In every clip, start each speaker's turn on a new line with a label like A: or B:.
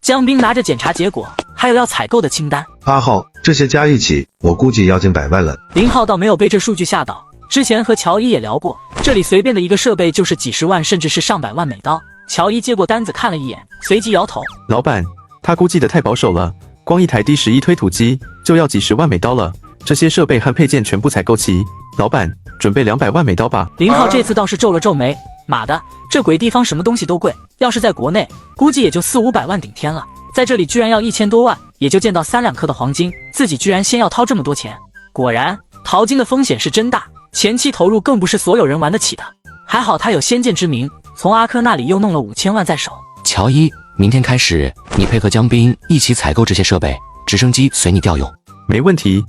A: 江斌拿着检查结果，还有要采购的清单。
B: 阿浩，这些加一起，我估计要近100万了。
A: 林浩倒没有被这数据吓到，之前和乔伊也聊过，这里随便的一个设备就是几十万，甚至是上百万美刀。乔伊接过单子看了一眼，随即摇头：“
C: 老板，他估计的太保守了，光一台 D11推土机就要几十万美刀了。这些设备和配件全部采购齐，老板准备200万美刀吧。”
A: 林浩这次倒是皱了皱眉，妈的，这鬼地方什么东西都贵，要是在国内，估计也就400-500万顶天了，在这里居然要1000多万，也就见到3-2克的黄金，自己居然先要掏这么多钱。果然，淘金的风险是真大，前期投入更不是所有人玩得起的。还好他有先见之明，从阿珂那里又弄了5000万在手。
D: 乔伊，明天开始，你配合江斌一起采购这些设备，直升机随你调用。
C: 没问题。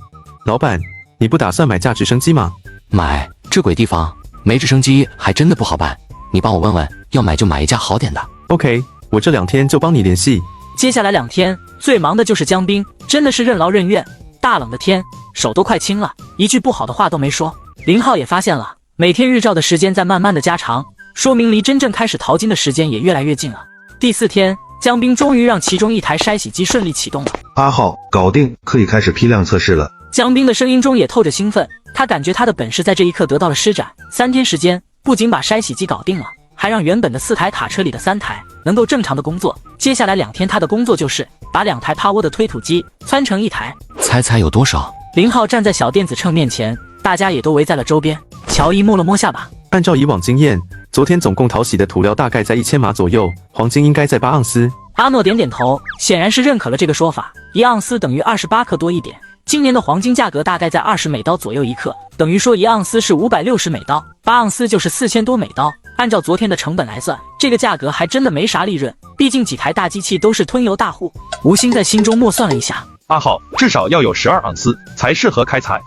C: 老板，你不打算买架直升机吗？
D: 买，这鬼地方没直升机还真的不好办，你帮我问问，要买就买一架好点的。
C: OK， 我这2天就帮你联系。
A: 接下来2天最忙的就是江斌，真的是任劳任怨。大冷的天，手都快青了，一句不好的话都没说。林浩也发现了，每天日照的时间在慢慢的加长，说明离真正开始淘金的时间也越来越近了。第4天，江斌终于让其中一台筛洗机顺利启动了。
B: 阿浩，搞定，可以开始批量测试了。
A: 江斌的声音中也透着兴奋，他感觉他的本事在这一刻得到了施展。3天时间，不仅把筛洗机搞定了，还让原本的4台卡车里的3台能够正常的工作。接下来2天，他的工作就是把2台趴窝的推土机窜成1台。
D: 猜有多少？
A: 林浩站在小电子秤面前，大家也都围在了周边。乔伊摸了摸下巴，
C: 按照以往经验，昨天总共淘洗的土料大概在1000码左右，黄金应该在8盎司。
A: 阿诺点点头，显然是认可了这个说法。1盎司等于28克多一点。今年的黄金价格大概在20美刀左右1克，等于说1盎司是560美刀，8盎司就是4000多美刀。按照昨天的成本来算，这个价格还真的没啥利润，毕竟几台大机器都是吞油大户。吴昕在心中默算了一下，
E: 阿浩至少要有12盎司才适合开采。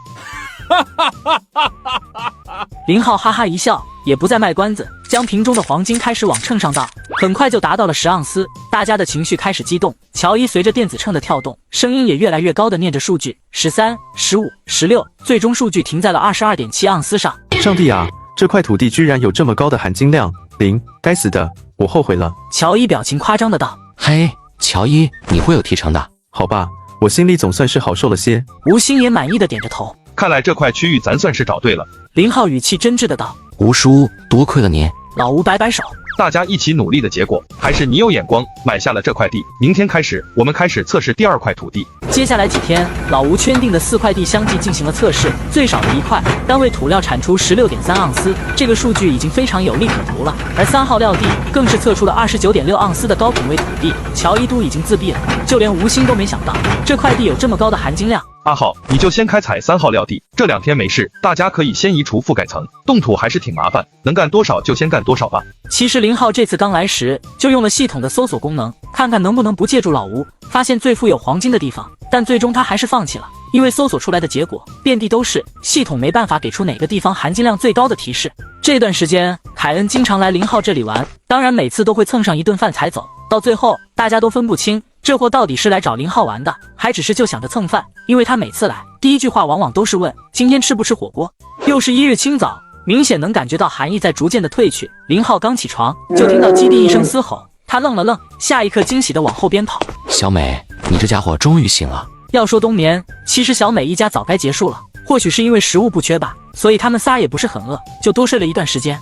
A: 林浩哈哈一笑，也不再卖关子，将瓶中的黄金开始往秤上倒，很快就达到了10盎司。大家的情绪开始激动，乔伊随着电子秤的跳动，声音也越来越高的念着数据：13、15、16，最终数据停在了22.7盎司上。
C: 上帝啊，这块土地居然有这么高的含金量！该死的，我后悔了。
A: 乔伊表情夸张的道：“
D: 嘿，乔伊，你会有提成的。”
C: 好吧，我心里总算是好受了些。
A: 吴昕也满意的点着头。
E: 看来这块区域咱算是找对了。
A: 林浩语气真挚的道：“
D: 吴叔，多亏了您。”
A: 老吴摆摆手，
E: 大家一起努力的结果，还是你有眼光，买下了这块地。明天开始，我们开始测试第2块土地。
A: 接下来几天，老吴圈定的4块地相继进行了测试，最少的1块单位土料产出16.3盎司，这个数据已经非常有利可图了。而3号料地更是测出了29.6盎司的高品位土地，乔伊都已经自闭了，就连吴昕都没想到这块地有这么高的含金量。
E: 阿浩，你就先开采3号料地，这2天没事，大家可以先移除覆盖层，动土还是挺麻烦，能干多少就先干多少吧。
A: 其实林浩这次刚来时就用了系统的搜索功能，看看能不能不借助老吴发现最富有黄金的地方，但最终他还是放弃了，因为搜索出来的结果遍地都是，系统没办法给出哪个地方含金量最高的提示。这段时间凯恩经常来林浩这里玩，当然每次都会蹭上一顿饭才走，到最后大家都分不清这货到底是来找林浩玩的，还只是就想着蹭饭，因为他每次来第一句话往往都是问今天吃不吃火锅。又是1日清早，明显能感觉到寒意在逐渐的退去。林浩刚起床就听到基地一声嘶吼，他愣了愣，下一刻惊喜的往后边跑。
D: 小美，你这家伙终于醒了。
A: 要说冬眠，其实小美一家早该结束了，或许是因为食物不缺吧，所以他们仨也不是很饿，就多睡了一段时间。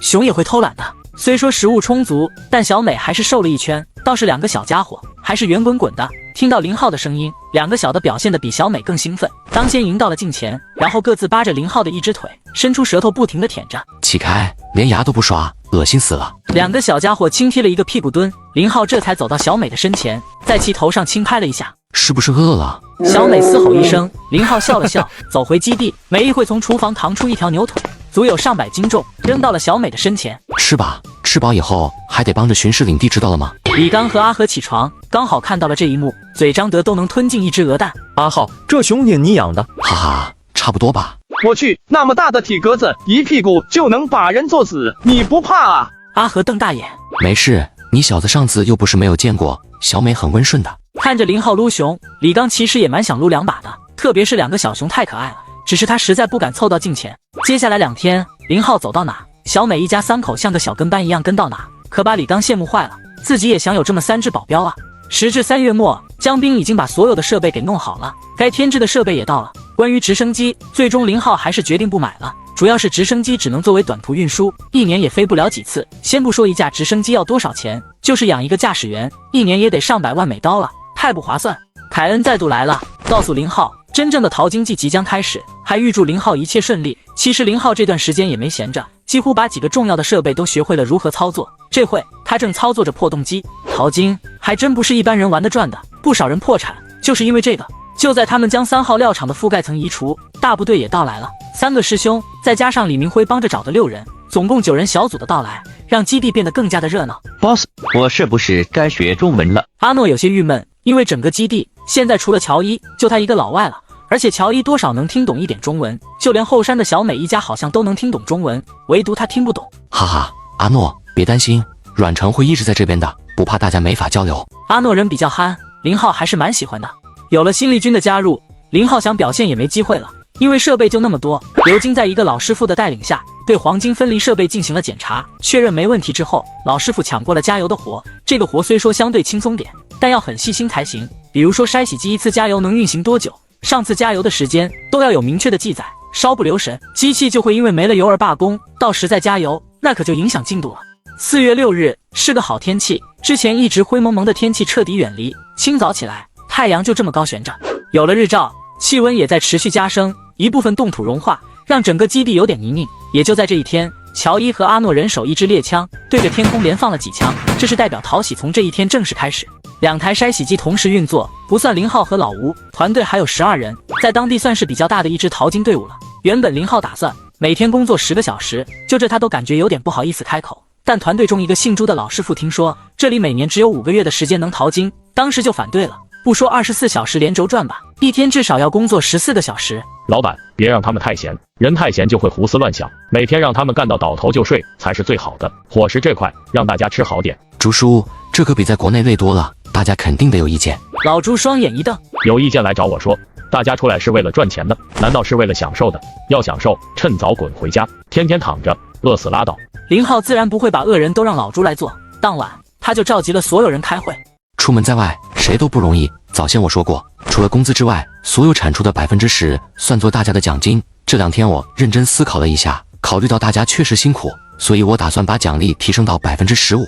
A: 熊也会偷懒的。虽说食物充足，但小美还是瘦了一圈，倒是2个小家伙还是圆滚滚的。听到林浩的声音，2个小的表现得比小美更兴奋，当先迎到了近前，然后各自扒着林浩的一只腿，伸出舌头不停地舔着。
D: 起开，连牙都不刷，恶心死了。
A: 2个小家伙轻踢了一个屁股蹲，林浩这才走到小美的身前，在其头上轻拍了一下。
D: 是不是饿了？
A: 小美嘶吼一声，林浩笑了笑，走回基地，没一会从厨房扛出一条牛腿，足有上百斤重，扔到了小美的身前。
D: 吃吧，吃饱以后还得帮着巡视领地，知道了吗？
A: 李刚和阿和起床，刚好看到了这一幕，嘴张得都能吞进一只鹅蛋。
F: 阿浩，这熊也你养的？
D: 哈哈，差不多吧。
G: 我去，那么大的体格子，一屁股就能把人坐死，你不怕啊？
A: 阿和瞪大眼，
D: 没事，你小子上次又不是没有见过，小美很温顺的。
A: 看着林浩撸熊，李刚其实也蛮想撸2把的，特别是2个小熊太可爱了，只是他实在不敢凑到近前。接下来2天，林浩走到哪，小美一家3口像个小跟班一样跟到哪，可把李刚羡慕坏了，自己也想有这么3只保镖啊。时至3月末，江斌已经把所有的设备给弄好了，该添置的设备也到了。关于直升机，最终林浩还是决定不买了，主要是直升机只能作为短途运输，1年也飞不了几次。先不说一架直升机要多少钱，就是养一个驾驶员，1年也得上百万美刀了，太不划算。凯恩再度来了，告诉林浩，真正的淘金季即将开始，还预祝林浩一切顺利。其实林浩这段时间也没闲着，几乎把几个重要的设备都学会了如何操作。这会他正操作着破洞机，淘金还真不是一般人玩得转的，不少人破产就是因为这个。就在他们将3号料场的覆盖层移除，大部队也到来了，3个师兄再加上李明辉帮着找的6人，总共9人小组的到来，让基地变得更加的热闹。
H: Boss， 我是不是该学中文了？
A: 阿诺有些郁闷，因为整个基地现在除了乔伊，就他一个老外了。而且乔伊多少能听懂一点中文，就连后山的小美一家好像都能听懂中文，唯独他听不懂。
D: 哈哈，阿诺，别担心，阮成会一直在这边的，不怕大家没法交流。
A: 阿诺人比较憨，林浩还是蛮喜欢的。有了新力军的加入，林浩想表现也没机会了，因为设备就那么多。刘金在一个老师傅的带领下，对黄金分离设备进行了检查，确认没问题之后，老师傅抢过了加油的活。这个活虽说相对轻松点，但要很细心才行。比如说筛洗机一次加油能运行多久，上次加油的时间都要有明确的记载，稍不留神，机器就会因为没了油而罢工，到时再加油，那可就影响进度了。4月6日是个好天气，之前一直灰蒙蒙的天气彻底远离，清早起来，太阳就这么高悬着，有了日照，气温也在持续加升，一部分冻土融化，让整个基地有点泥泞。也就在这一天，乔伊和阿诺人手一支猎枪，对着天空连放了几枪，这是代表淘洗从这一天正式开始。2台筛洗机同时运作，不算林浩和老吴，团队还有12人，在当地算是比较大的一支淘金队伍了。原本林浩打算每天工作10个小时，就这他都感觉有点不好意思开口，但团队中一个姓朱的老师傅听说这里每年只有5个月的时间能淘金，当时就反对了。不说24小时连轴转吧，一天至少要工作14个小时。
I: 老板，别让他们太闲，人太闲就会胡思乱想，每天让他们干到倒头就睡才是最好的。伙食这块让大家吃好点。
D: 朱叔，这可比在国内累多了，大家肯定得有意见。
A: 老朱双眼一瞪，
I: 有意见来找我说，大家出来是为了赚钱的，难道是为了享受的？要享受，趁早滚回家，天天躺着，饿死拉倒。
A: 林浩自然不会把恶人都让老朱来做，当晚他就召集了所有人开会。
D: 出门在外，谁都不容易。早先我说过，除了工资之外，所有产出的10%算作大家的奖金。这2天我认真思考了一下，考虑到大家确实辛苦，所以我打算把奖励提升到15%。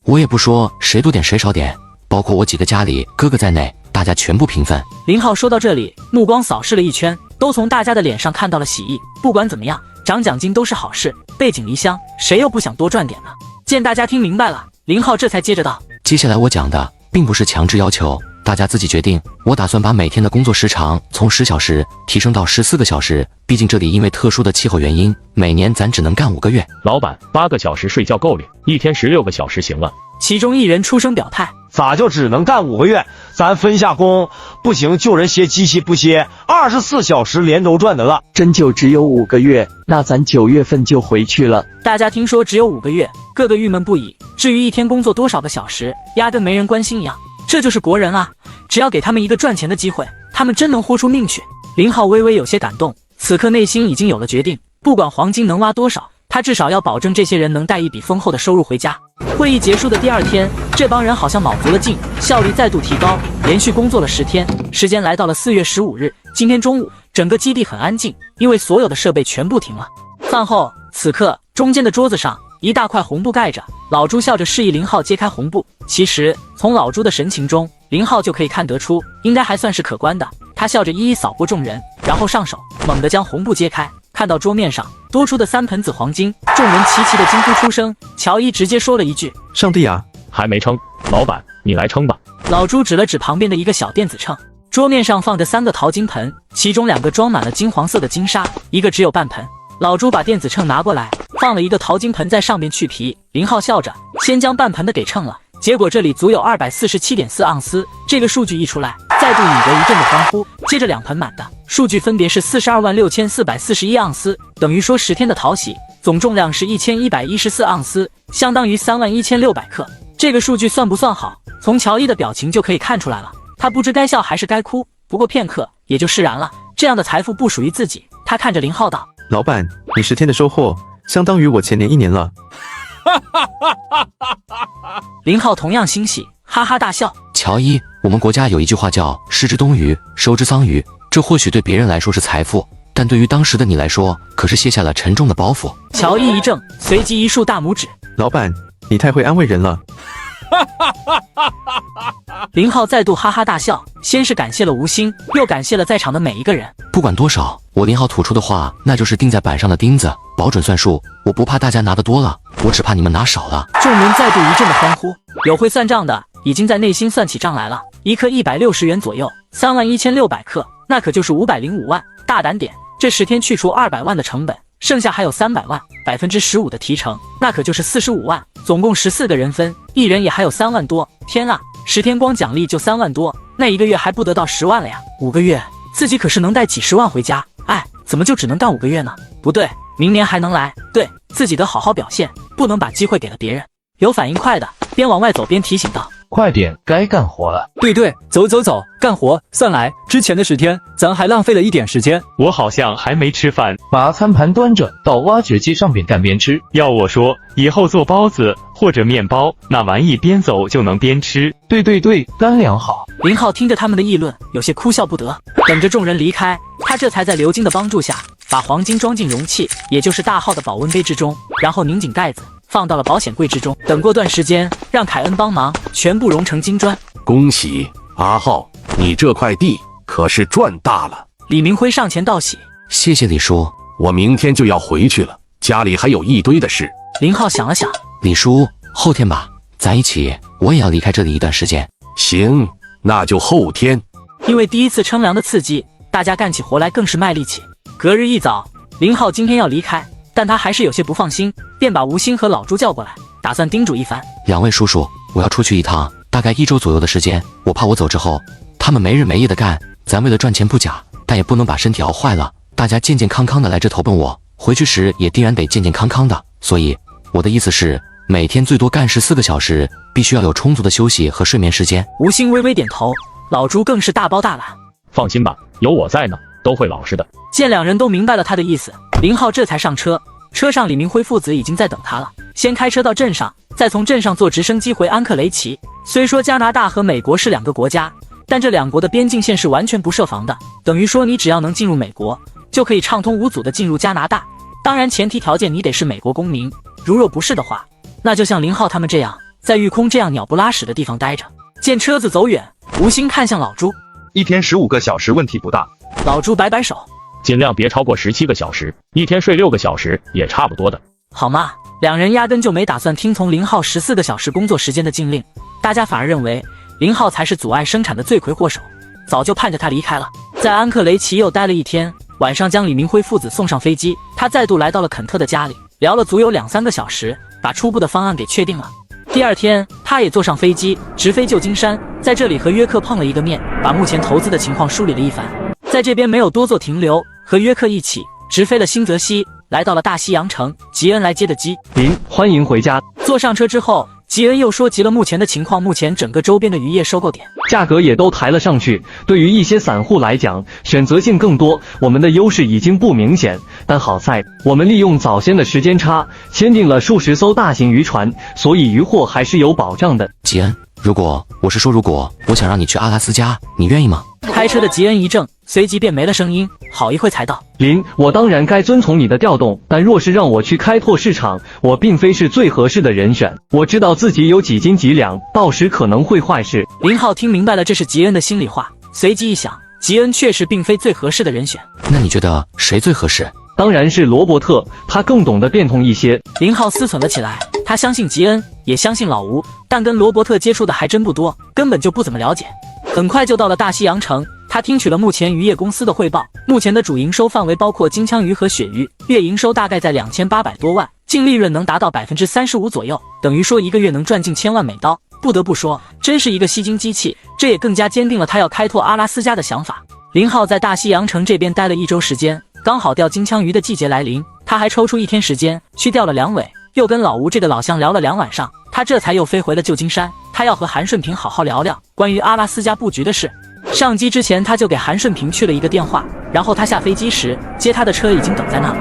D: 我也不说谁多点谁少点，包括我几个家里哥哥在内，大家全部平分。
A: 林浩说到这里，目光扫视了一圈，都从大家的脸上看到了喜意。不管怎么样，涨奖金都是好事，背井离乡，谁又不想多赚点呢？见大家听明白了，林浩这才接着道：
D: 接下来我讲的并不是强制要求，大家自己决定。我打算把每天的工作时长从10小时提升到14个小时，毕竟这里因为特殊的气候原因，每年咱只能干5个月。
I: 老板，8个小时睡觉够了，一天16个小时行了。
A: 其中一人出声表态：
G: 咋就只能干5个月？咱分下工，不行就人歇机器不歇，24小时连轴转得了。
J: 真就只有5个月，那咱9月份就回去了。
A: 大家听说只有5个月，个个郁闷不已。至于一天工作多少个小时，压根没人关心一样。这就是国人啊！只要给他们一个赚钱的机会，他们真能豁出命去。林浩微微有些感动，此刻内心已经有了决定，不管黄金能挖多少，他至少要保证这些人能带一笔丰厚的收入回家。会议结束的第2天，这帮人好像卯足了劲，效率再度提高，连续工作了10天。时间来到了4月15日，今天中午，整个基地很安静，因为所有的设备全部停了。饭后，此刻中间的桌子上一大块红布盖着，老朱笑着示意林浩揭开红布。其实从老朱的神情中，林浩就可以看得出，应该还算是可观的。他笑着一一扫过众人，然后上手猛地将红布揭开，看到桌面上多出的3盆子黄金，众人齐齐的惊呼出声。乔伊直接说了一句：
C: 上帝啊！
I: 还没称，老板你来称吧。
A: 老朱指了指旁边的一个小电子秤，桌面上放着3个淘金盆，其中2个装满了金黄色的金沙，一个只有半盆。老朱把电子秤拿过来，放了一个淘金盆在上面去皮。林浩笑着先将半盆的给称了，结果这里足有247.4盎司。这个数据一出来，再度引得一阵的欢呼。接着2盆满的数据分别是426441盎司，等于说10天的淘洗总重量是1114盎司，相当于31600克。这个数据算不算好？从乔伊的表情就可以看出来了，他不知该笑还是该哭。不过片刻也就释然了，这样的财富不属于自己。他看着林浩道：
C: 老板，你10天的收获相当于我前年1年了。
A: 林浩同样欣喜，哈哈大笑。
D: 乔伊，我们国家有一句话叫失之东隅，收之桑榆，这或许对别人来说是财富，但对于当时的你来说，可是卸下了沉重的包袱。
A: 乔伊一怔，随即一竖大拇指。
C: 老板，你太会安慰人了。
A: 林浩再度哈哈大笑，先是感谢了吴昕，又感谢了在场的每一个人。
D: 不管多少，我林浩吐出的话，那就是钉在板上的钉子，保准算数。我不怕大家拿得多了，我只怕你们拿少了。
A: 众人再度一阵的欢呼，有会算账的已经在内心算起账来了，一克160元左右，31600克，那可就是505万。大胆点，这10天去除200万的成本，剩下还有300万，15%的提成，那可就是45万，总共14个人分，一人也还有3万多。天啊，10天光奖励就3万多，那1个月还不得到10万了呀？5个月，自己可是能带几10万回家。哎，怎么就只能干5个月呢？不对，明年还能来。对，自己得好好表现，不能把机会给了别人。有反应快的边往外走边提醒道：“
H: 快点，该干活了。”
F: 对，走，干活。算来之前的10天，咱还浪费了一点时间。
K: 我好像还没吃饭，
H: 把餐盘端着到挖掘机上边干边吃。
K: 要我说，以后做包子或者面包，那玩意边走就能边吃。
H: 对，干粮好。
A: 林浩听着他们的议论，有些哭笑不得。等着众人离开，他这才在刘晶的帮助下，把黄金装进容器，也就是大号的保温杯之中，然后拧紧盖子，放到了保险柜之中。等过段时间，让凯恩帮忙，全部熔成金砖。
L: 恭喜阿浩，你这块地可是赚大了。
A: 李明辉上前道喜：“
D: 谢谢李叔，
L: 我明天就要回去了，家里还有一堆的事。”
A: 林浩想了想：“
D: 李叔，后天吧，咱一起，我也要离开这里一段时间。”
L: 行，那就后天。
A: 因为第一次称量的刺激，大家干起活来更是卖力气。隔日一早，林浩今天要离开，但他还是有些不放心，便把吴昕和老朱叫过来，打算叮嘱一番。
D: 2位叔叔，我要出去一趟，大概1周左右的时间，我怕我走之后，他们没日没夜的干，咱为了赚钱不假，但也不能把身体熬坏了。大家健健康康的来这投奔我，回去时也定然得健健康康的。所以我的意思是，每天最多干14个小时，必须要有充足的休息和睡眠时间。
A: 吴昕微微点头，老朱更是大包大揽。
I: 放心吧，有我在呢，都会老实的。
A: 见两人都明白了他的意思，林浩这才上车。车上李明辉父子已经在等他了，先开车到镇上，再从镇上坐直升机回安克雷奇。虽说加拿大和美国是2个国家，但这2国的边境线是完全不设防的，等于说你只要能进入美国，就可以畅通无阻地进入加拿大。当然前提条件你得是美国公民，如若不是的话，那就像林浩他们这样，在育空这样鸟不拉屎的地方待着。见车子走远，吴昕看向老朱
E: ：“1天15个小时问题不大。”
A: 老朱摆摆手：“
I: 尽量别超过17个小时，1天睡6个小时也差不多的。”
A: 好嘛，两人压根就没打算听从林浩14个小时工作时间的禁令，大家反而认为林浩才是阻碍生产的罪魁祸首，早就盼着他离开了。在安克雷奇又待了1天，晚上将李明辉父子送上飞机，他再度来到了肯特的家里，聊了足有2-3个小时，把初步的方案给确定了。第2天，他也坐上飞机，直飞旧金山，在这里和约克碰了一个面，把目前投资的情况梳理了一番。在这边没有多做停留，和约克一起直飞了新泽西，来到了大西洋城。吉恩来接的机，
J: 林，欢迎回家。
A: 坐上车之后，吉恩又说及了目前的情况，目前整个周边的渔业收购点
J: 价格也都抬了上去，对于一些散户来讲，选择性更多，我们的优势已经不明显，但好在我们利用早先的时间差，签订了数十艘大型渔船，所以渔获还是有保障的。
D: 吉恩，如果我想让你去阿拉斯加，你愿意吗？
A: 开车的吉恩一怔，随即便没了声音，好一会才道：“
J: 林，我当然该遵从你的调动，但若是让我去开拓市场，我并非是最合适的人选。我知道自己有几斤几两，到时可能会坏事。”
A: 林浩听明白了这是吉恩的心里话，随即一想，吉恩确实并非最合适的人选。
D: 那你觉得谁最合适？
J: 当然是罗伯特，他更懂得变通一些。
A: 林浩思忖了起来，他相信吉恩，也相信老吴，但跟罗伯特接触的还真不多，根本就不怎么了解。很快就到了大西洋城，他听取了目前渔业公司的汇报，目前的主营收范围包括金枪鱼和鳕鱼，月营收大概在2800多万，净利润能达到35%左右，等于说1个月能赚近1000万美刀。不得不说，真是一个吸金机器，这也更加坚定了他要开拓阿拉斯加的想法。林浩在大西洋城这边待了1周时间，刚好钓金枪鱼的季节来临，他还抽出1天时间去钓了2尾，又跟老吴这个老乡聊了2晚上，他这才又飞回了旧金山。他要和韩顺平好好聊聊关于阿拉斯加布局的事。上机之前他就给韩顺平去了一个电话，然后他下飞机时接他的车已经等在那了。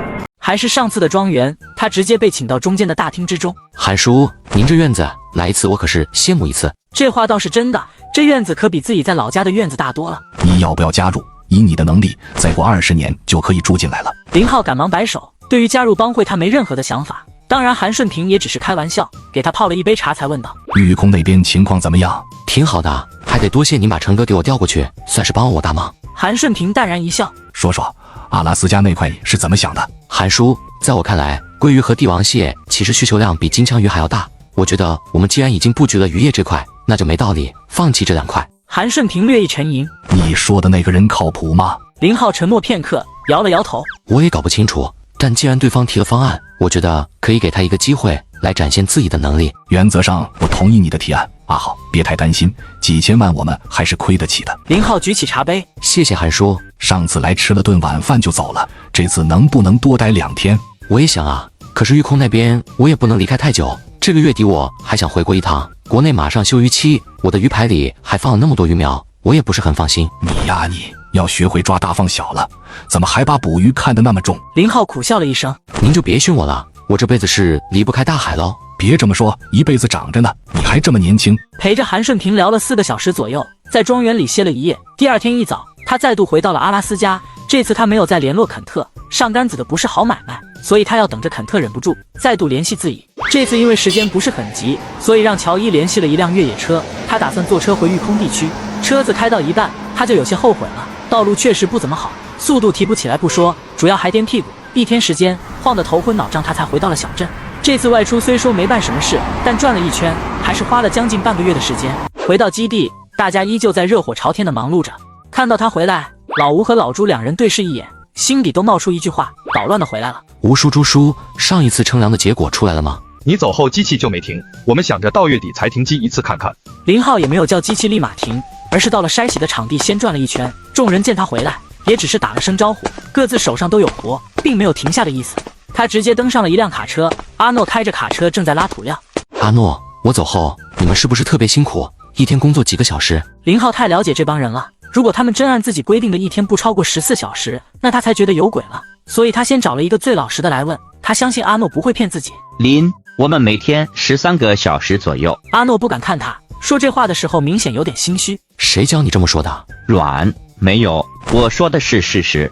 A: 还是上次的庄园，他直接被请到中间的大厅之中。
D: 韩叔，您这院子来一次我可是羡慕一次。
A: 这话倒是真的，这院子可比自己在老家的院子大多了。
L: 你要不要加入？以你的能力，再过20年就可以住进来了。
A: 林浩赶忙摆手，对于加入帮会他没任何的想法。当然韩顺平也只是开玩笑，给他泡了一杯茶才问道：
L: 玉空那边情况怎么样？
D: 挺好的，还得多谢您把成哥给我调过去，算是帮了我大忙。
A: 韩顺平淡然一笑，
L: 说说阿拉斯加那块是怎么想的？
D: 韩叔，在我看来，鲑鱼和帝王蟹其实需求量比金枪鱼还要大。我觉得我们既然已经布局了渔业这块，那就没道理放弃这2块。
A: 韩顺平略一沉吟，
L: 你说的那个人靠谱吗？
A: 林浩沉默片刻，摇了摇头，
D: 我也搞不清楚，但既然对方提了方案，我觉得可以给他一个机会来展现自己的能力。
L: 原则上我同意你的提案，阿浩别太担心，几千万我们还是亏得起的。
A: 林浩举起茶杯，
D: 谢谢韩叔。
L: 上次来吃了顿晚饭就走了，这次能不能多待2天？
D: 我也想啊，可是玉空那边我也不能离开太久，这个月底我还想回国一趟，国内马上休渔期，我的鱼排里还放了那么多鱼苗，我也不是很放心。
L: 你呀你要学会抓大放小了，怎么还把捕鱼看得那么重？
A: 林浩苦笑了一声，
D: 您就别训我了，我这辈子是离不开大海喽。
L: 别这么说，一辈子长着呢，你还这么年轻。
A: 陪着韩顺平聊了4个小时左右，在庄园里歇了一夜。第二天一早，他再度回到了阿拉斯加，这次他没有再联络肯特，上杆子的不是好买卖，所以他要等着肯特忍不住再度联系自己。这次因为时间不是很急，所以让乔伊联系了一辆越野车，他打算坐车回育空地区。车子开到一半，他就有些后悔了，道路确实不怎么好，速度提不起来不说，主要还颠屁股，一天时间晃得头昏脑胀，他才回到了小镇。这次外出虽说没办什么事，但转了一圈，还是花了将近半个月的时间。回到基地，大家依旧在热火朝天的忙碌着。看到他回来，老吴和老朱2人对视一眼，心底都冒出一句话：捣乱的回来了。
D: 吴叔、朱叔，上一次称量的结果出来了吗？
E: 你走后机器就没停，我们想着到月底才停机一次看看。
A: 林浩也没有叫机器立马停，而是到了筛洗的场地先转了一圈。众人见他回来，也只是打了声招呼，各自手上都有活，并没有停下的意思。他直接登上了一辆卡车，阿诺开着卡车正在拉土料。
D: 阿诺，我走后你们是不是特别辛苦，一天工作几个小时？
A: 林浩太了解这帮人了，如果他们真按自己规定的一天不超过14小时，那他才觉得有鬼了。所以他先找了一个最老实的来问，他相信阿诺不会骗自己。
M: 林，我们每天13个小时左右。
A: 阿诺不敢看他，说这话的时候明显有点心虚。
D: 谁教你这么说的？
M: 软，没有，我说的是事实。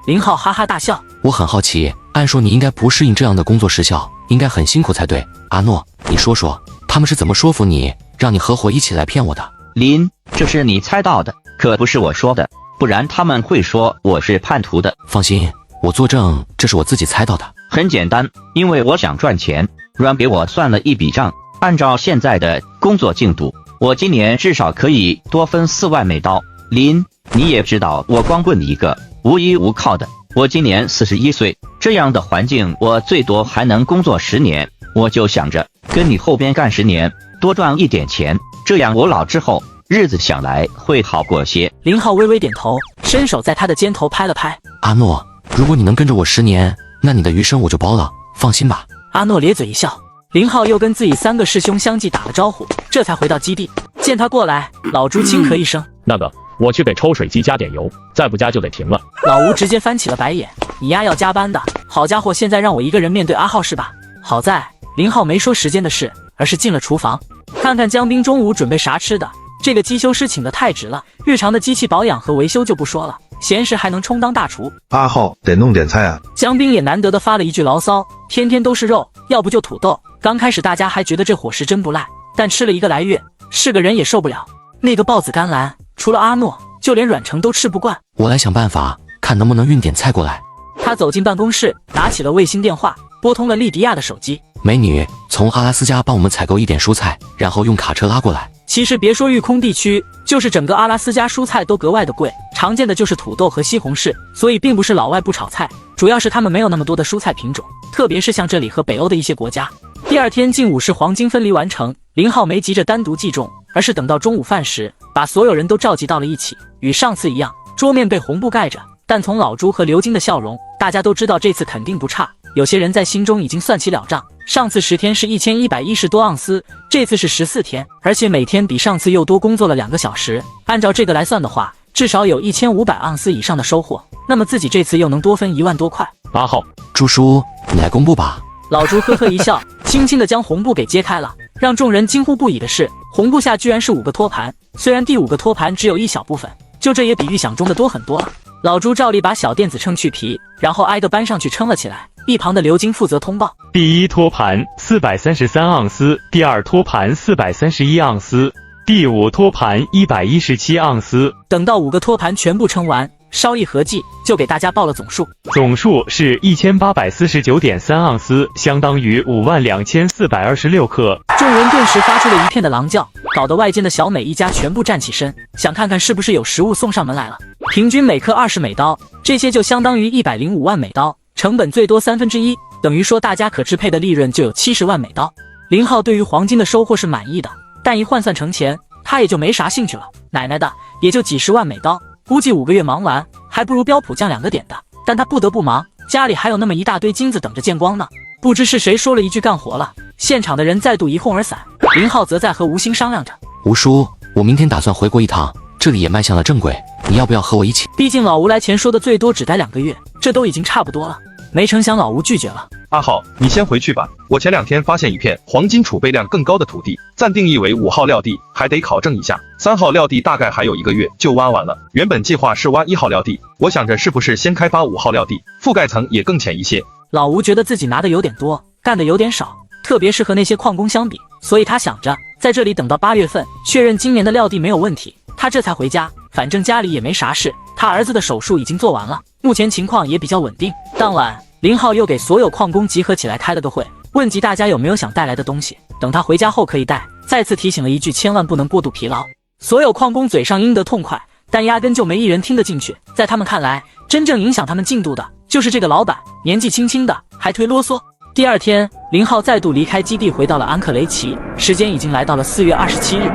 A: 林浩哈哈大笑，
D: 我很好奇，按说你应该不适应这样的工作时效，应该很辛苦才对。阿诺，你说说他们是怎么说服你，让你合伙一起来骗我的？
M: 林，这是你猜到的，可不是我说的，不然他们会说我是叛徒的。
D: 放心，我作证，这是我自己猜到的。
M: 很简单，因为我想赚钱。阮给我算了一笔账，按照现在的工作进度，我今年至少可以多分4万美刀。林，你也知道我光棍一个，无依无靠的，我今年41岁，这样的环境我最多还能工作10年。我就想着跟你后边干10年，多赚一点钱，这样我老之后日子想来会好过些。
A: 林浩微微点头，伸手在他的肩头拍了拍。
D: 阿诺，如果你能跟着我10年，那你的余生我就包了，放心吧。
A: 阿诺咧嘴一笑。林浩又跟自己3个师兄相继打了招呼，这才回到基地。见他过来，老朱轻咳一声，
I: 那个我去给抽水机加点油，再不加就得停了。
A: 老吴直接翻起了白眼，你丫要加班的，好家伙，现在让我一个人面对阿浩是吧？好在林浩没说时间的事，而是进了厨房，看看江斌中午准备啥吃的。这个机修师请的太值了，日常的机器保养和维修就不说了，闲时还能充当大厨。
B: 阿浩得弄点菜啊。
A: 江斌也难得的发了一句牢骚，天天都是肉，要不就土豆。刚开始大家还觉得这伙食真不赖，但吃了1个来月，是个人也受不了。那个豹子甘蓝，除了阿诺，就连阮成都吃不惯。
D: 我来想办法，看能不能运点菜过来。
A: 他走进办公室，拿起了卫星电话，拨通了莉迪亚的手机。
D: 美女，从阿拉斯加帮我们采购一点蔬菜，然后用卡车拉过来。
A: 其实别说育空地区，就是整个阿拉斯加蔬菜都格外的贵，常见的就是土豆和西红柿，所以并不是老外不炒菜，主要是他们没有那么多的蔬菜品种，特别是像这里和北欧的一些国家。第二天近午是黄金分离完成，林浩没急着单独计重，而是等到中午饭时，把所有人都召集到了一起。与上次一样，桌面被红布盖着，但从老朱和刘金的笑容，大家都知道这次肯定不差。有些人在心中已经算起了账，上次10天是1110多盎司，这次是14天，而且每天比上次又多工作了2个小时。按照这个来算的话，至少有1500盎司以上的收获。那么自己这次又能多分1万多块。
I: 阿浩，
D: 朱叔，你来公布吧。
A: 老朱呵呵一笑，轻轻地将红布给揭开了。让众人惊呼不已的是，红布下居然是5个托盘，虽然第5个托盘只有一小部分，就这也比预想中的多很多了。老朱照例把小电子秤去皮，然后挨个搬上去称了起来。一旁的刘晶负责通报：
K: 第一托盘433盎司，第二托盘431盎司，第5托盘117盎司。
A: 等到5个托盘全部称完，稍一合计，就给大家报了总数。
K: 总数是1849.3盎司，相当于52426克。
A: 众人顿时发出了一片的狼叫，搞得外间的小美一家全部站起身，想看看是不是有食物送上门来了。平均每克20美刀，这些就相当于105万美刀，成本最多1/3，等于说大家可支配的利润就有70万美刀。林浩对于黄金的收获是满意的，但一换算成钱，他也就没啥兴趣了。奶奶的，也就几十万美刀，估计5个月忙完，还不如标普酱2个点的。但他不得不忙，家里还有那么一大堆金子等着见光呢。不知是谁说了一句干活了，现场的人再度一哄而散。林浩则在和吴兴商量着：
D: 吴叔，我明天打算回国一趟，这里也迈向了正轨，你要不要和我一起？
A: 毕竟老吴来前说的最多只待2个月，这都已经差不多了。没成想老吴拒绝了。
E: 阿浩，你先回去吧。我前2天发现一片黄金储备量更高的土地，暂定义为5号料地，还得考证一下。3号料地大概还有1个月就挖完了。原本计划是挖1号料地，我想着是不是先开发5号料地，覆盖层也更浅一些。
A: 老吴觉得自己拿的有点多，干的有点少，特别是和那些矿工相比，所以他想着在这里等到8月份，确认今年的料地没有问题，他这才回家。反正家里也没啥事，他儿子的手术已经做完了，目前情况也比较稳定。当晚，林浩又给所有矿工集合起来开了个会，问及大家有没有想带来的东西，等他回家后可以带。再次提醒了一句，千万不能过度疲劳。所有矿工嘴上应得痛快，但压根就没一人听得进去。在他们看来，真正影响他们进度的就是这个老板，年纪轻轻的还忒啰嗦。第2天，林浩再度离开基地回到了安克雷奇，时间已经来到了4月27日。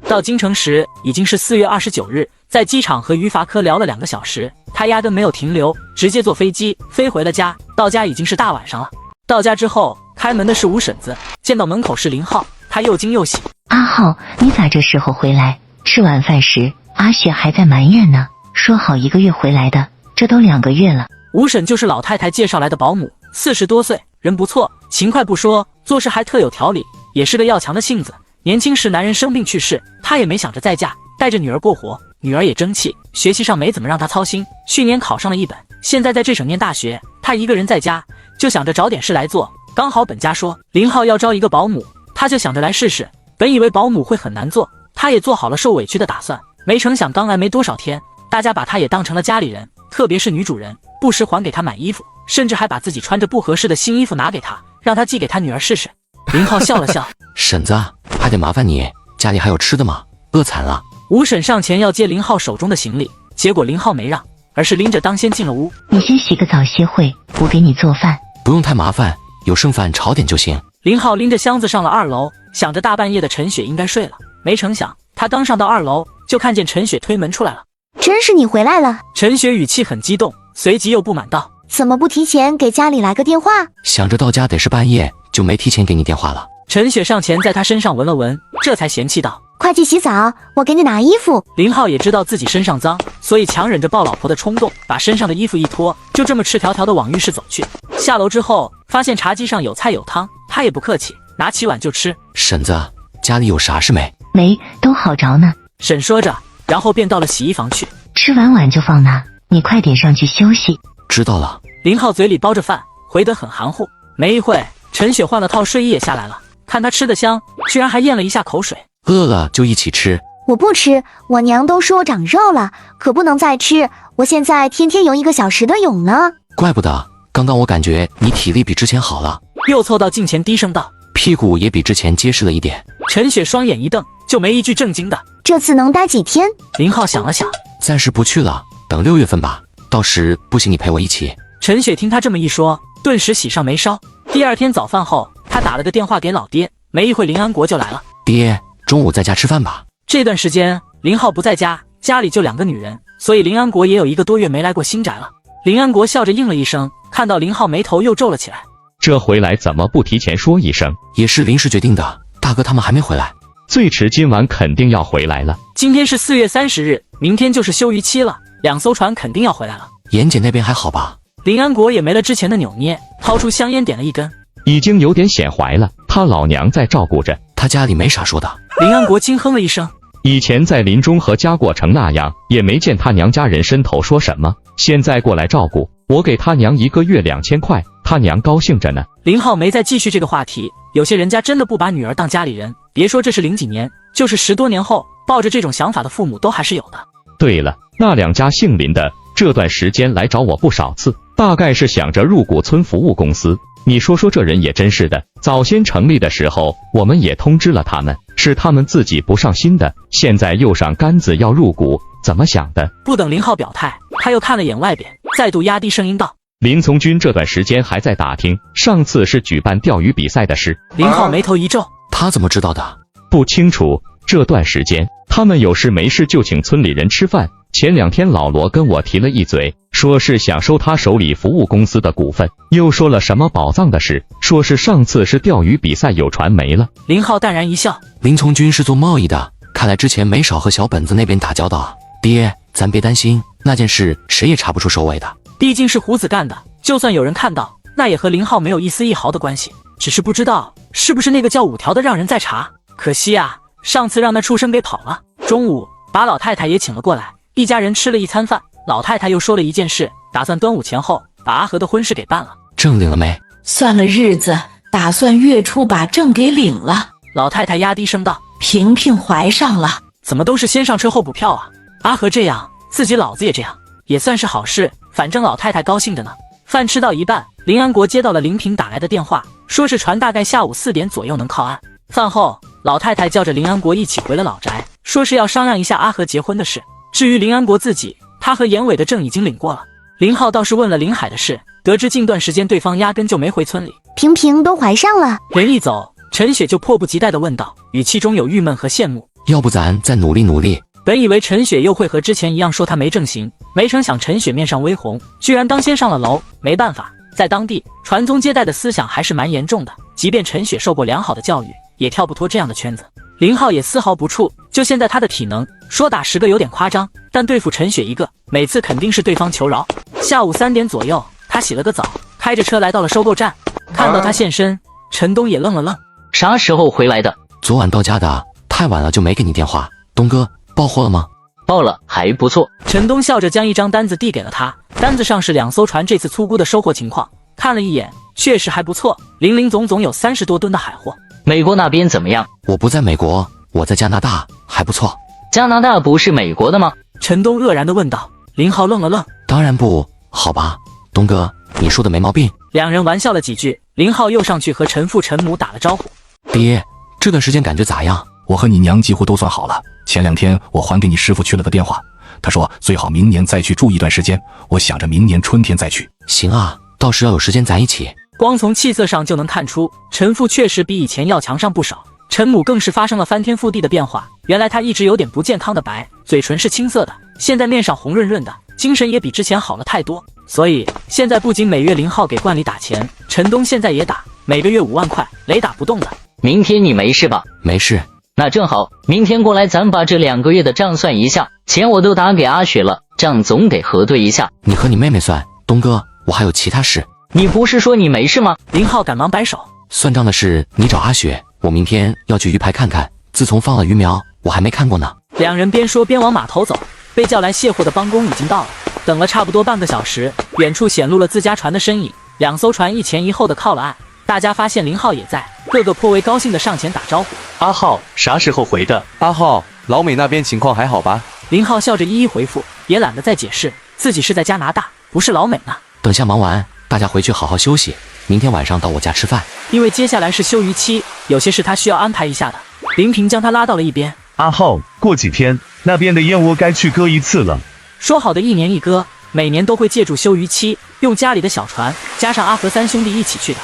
A: 到京城时已经是4月29日，在机场和于法科聊了2个小时，他压根没有停留，直接坐飞机飞回了家。到家已经是大晚上了。到家之后，开门的是吴婶子，见到门口是林浩，他又惊又喜。
N: 阿浩，你咋这时候回来？吃晚饭时，阿雪还在埋怨呢，说好1个月回来的，这都2个月了。
A: 吴婶就是老太太介绍来的保姆，40多岁，人不错，勤快不说，做事还特有条理，也是个要强的性子。年轻时男人生病去世，她也没想着再嫁，带着女儿过活。女儿也争气，学习上没怎么让她操心，去年考上了1本，现在在这省念大学。她一个人在家，就想着找点事来做。刚好本家说林浩要招一个保姆，她就想着来试试。本以为保姆会很难做，她也做好了受委屈的打算，没成想刚来没多少天，大家把她也当成了家里人，特别是女主人，不时还给她买衣服，甚至还把自己穿着不合适的新衣服拿给她，让她寄给她女儿试试。林浩笑了笑，
D: 婶子，还得麻烦你，家里还有吃的吗？饿惨了。
A: 吴婶上前要接林浩手中的行李，结果林浩没让，而是拎着当先进了屋。
N: 你先洗个澡歇会，我给你做饭。
D: 不用太麻烦，有剩饭炒点就行。
A: 林浩拎着箱子上了2楼，想着大半夜的陈雪应该睡了，没成想他刚上到2楼，就看见陈雪推门出来了。
O: 真是你回来了。
A: 陈雪语气很激动，随即又不满道：
O: 怎么不提前给家里来个电话？
D: 想着到家得是半夜，就没提前给你电话了。
A: 陈雪上前在他身上闻了闻，这才嫌弃道：
O: 快去洗澡，我给你拿衣服。
A: 林浩也知道自己身上脏，所以强忍着抱老婆的冲动，把身上的衣服一脱，就这么赤条条的往浴室走去。下楼之后，发现茶几上有菜有汤，他也不客气，拿起碗就吃。
D: 婶子，家里有啥事没？
N: 没，都好着呢。
A: 婶说着，然后便到了洗衣房去。
N: 吃完碗就放那，你快点上去休息。
D: 知道了。
A: 林浩嘴里包着饭，回得很含糊。没一会，陈雪换了套睡衣也下来了，看他吃得香，居然还咽了一下口水。
D: 饿了就一起吃。
O: 我不吃，我娘都说我长肉了，可不能再吃。我现在天天游1个小时的泳呢。
D: 怪不得，刚刚我感觉你体力比之前好了。
A: 又凑到近前低声道：
D: 屁股也比之前结实了一点。
A: 陈雪双眼一瞪，就没一句正经的。
O: 这次能待几天？
A: 林浩想了想，
D: 暂时不去了，等6月份吧，到时不行你陪我一起。
A: 陈雪听他这么一说，顿时喜上眉梢。第2天早饭后，他打了个电话给老爹，没一会林安国就来了。
D: 爹，中午在家吃饭吧。
A: 这段时间林浩不在家，家里就2个女人，所以林安国也有1个多月没来过新宅了。林安国笑着应了一声，看到林浩眉头又皱了起来。
I: 这回来怎么不提前说一声？
D: 也是临时决定的，大哥他们还没回来，
I: 最迟今晚肯定要回来了。
A: 今天是4月30日，明天就是休渔期了，2艘船肯定要回来了。
D: 妍姐那边还好吧？
A: 林安国也没了之前的扭捏，掏出香烟点了一根。
K: 已经有点显怀了，他老娘在照顾着，
D: 他家里没啥说的。
A: 林安国轻哼了一声。
K: 以前在林中和家过成那样，也没见他娘家人伸头说什么，现在过来照顾，我给他娘1个月2000块，他娘高兴着呢。
A: 林浩没再继续这个话题，有些人家真的不把女儿当家里人，别说这是00几年，就是10多年后，抱着这种想法的父母都还是有的。
K: 对了，那2家姓林的这段时间来找我不少次，大概是想着入股村服务公司。你说这人也真是的，早先成立的时候我们也通知了他们，是他们自己不上心的，现在又上杆子要入股，怎么想的？
A: 不等林浩表态，他又看了眼外边，再度压低声音道：
K: 林从军这段时间还在打听上次是举办钓鱼比赛的事。
A: 林浩眉头一皱，
D: 他怎么知道的？
K: 不清楚，这段时间他们有事没事就请村里人吃饭，前2天老罗跟我提了一嘴，说是想收他手里服务公司的股份，又说了什么宝藏的事，说是上次是钓鱼比赛有船没了。
A: 林浩淡然一笑，
D: 林从军是做贸易的，看来之前没少和小本子那边打交道啊。爹，咱别担心，那件事谁也查不出首尾的，
A: 毕竟是胡子干的，就算有人看到，那也和林浩没有一丝一毫的关系，只是不知道是不是那个叫5条的让人在查。可惜啊，上次让那畜生给跑了。中午把老太太也请了过来，一家人吃了一餐饭。老太太又说了一件事，打算端午前后把阿和的婚事给办了。
D: 证领了没？
P: 算了日子，打算月初把证给领了。
A: 老太太压低声道：
P: 萍萍怀上了。
A: 怎么都是先上车后补票啊？阿和这样，自己老子也这样，也算是好事，反正老太太高兴着呢。饭吃到一半，林安国接到了林平打来的电话，说是船大概下午4点左右能靠岸。饭后，老太太叫着林安国一起回了老宅，说是要商量一下阿和结婚的事。至于林安国自己，他和严伟的证已经领过了。林浩倒是问了林海的事，得知近段时间对方压根就没回村里。
O: 萍萍都怀上了。
A: 人一走，陈雪就迫不及待地问道，语气中有郁闷和羡慕。
D: 要不咱再努力努力。
A: 本以为陈雪又会和之前一样说她没正形，没成想陈雪面上微红，居然当先上了楼。没办法，在当地传宗接代的思想还是蛮严重的，即便陈雪受过良好的教育，也跳不脱这样的圈子。林浩也丝毫不怵，就现在他的体能，说打10个有点夸张，但对付陈雪一个，每次肯定是对方求饶。下午3点左右，他洗了个澡，开着车来到了收购站。看到他现身，陈东也愣了愣。
Q: 啥时候回来的？
D: 昨晚到家的，太晚了就没给你电话。东哥，报货了吗？
Q: 报了，还不错。
A: 陈东笑着将一张单子递给了他，单子上是2艘船这次粗估的收获情况，看了一眼，确实还不错，零零总总有30多吨的海货。
Q: 美国那边怎么样？
D: 我不在美国，我在加拿大，还不错。
Q: 加拿大不是美国的吗？
A: 陈东愕然地问道。林浩愣了愣，
D: 当然不，好吧，东哥，你说的没毛病。
A: 两人玩笑了几句，林浩又上去和陈父陈母打了招呼。
D: 爹，这段时间感觉咋样？
L: 我和你娘几乎都算好了。前2天我还给你师傅去了个电话，他说最好明年再去住一段时间，我想着明年春天再去。
D: 行啊，到时要有时间咱一起。
A: 光从气色上就能看出，陈父确实比以前要强上不少，陈母更是发生了翻天覆地的变化。原来他一直有点不健康的白，嘴唇是青色的，现在面上红润润的，精神也比之前好了太多。所以现在不仅每月林浩给冠里打钱，陈东现在也打，每个月5万块，雷打不动的。
Q: 明天你没事吧？
D: 没事。
Q: 那正好，明天过来咱把这2个月的账算一下，钱我都打给阿雪了，账总得核对一下。
D: 你和你妹妹算，东哥，我还有其他事。
Q: 你不是说你没事吗？
A: 林浩赶忙摆手，
D: 算账的事你找阿雪，我明天要去鱼排看看，自从放了鱼苗，我还没看过呢。
A: 两人边说边往码头走，被叫来卸货的帮工已经到了，等了差不多半个小时，远处显露了自家船的身影，2艘船一前一后的靠了岸。大家发现林浩也在，个个颇为高兴的上前打招呼。
R: 阿浩啥时候回的？
C: 阿浩，老美那边情况还好吧？
A: 林浩笑着一一回复，也懒得再解释自己是在加拿大，不是老美呢。
D: 等下忙完，大家回去好好休息，明天晚上到我家吃饭。
A: 因为接下来是休渔期，有些事他需要安排一下的。林平将他拉到了一边。
S: 阿浩，过几天那边的燕窝该去割一次了。
A: 说好的1年1割，每年都会借助休渔期，用家里的小船，加上阿和3兄弟一起去的。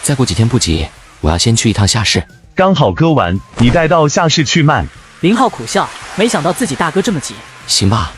D: 再过几天不急，我要先去一趟夏市，
S: 刚好割完，你带到夏市去卖。
A: 林浩苦笑，没想到自己大哥这么急。
D: 行吧，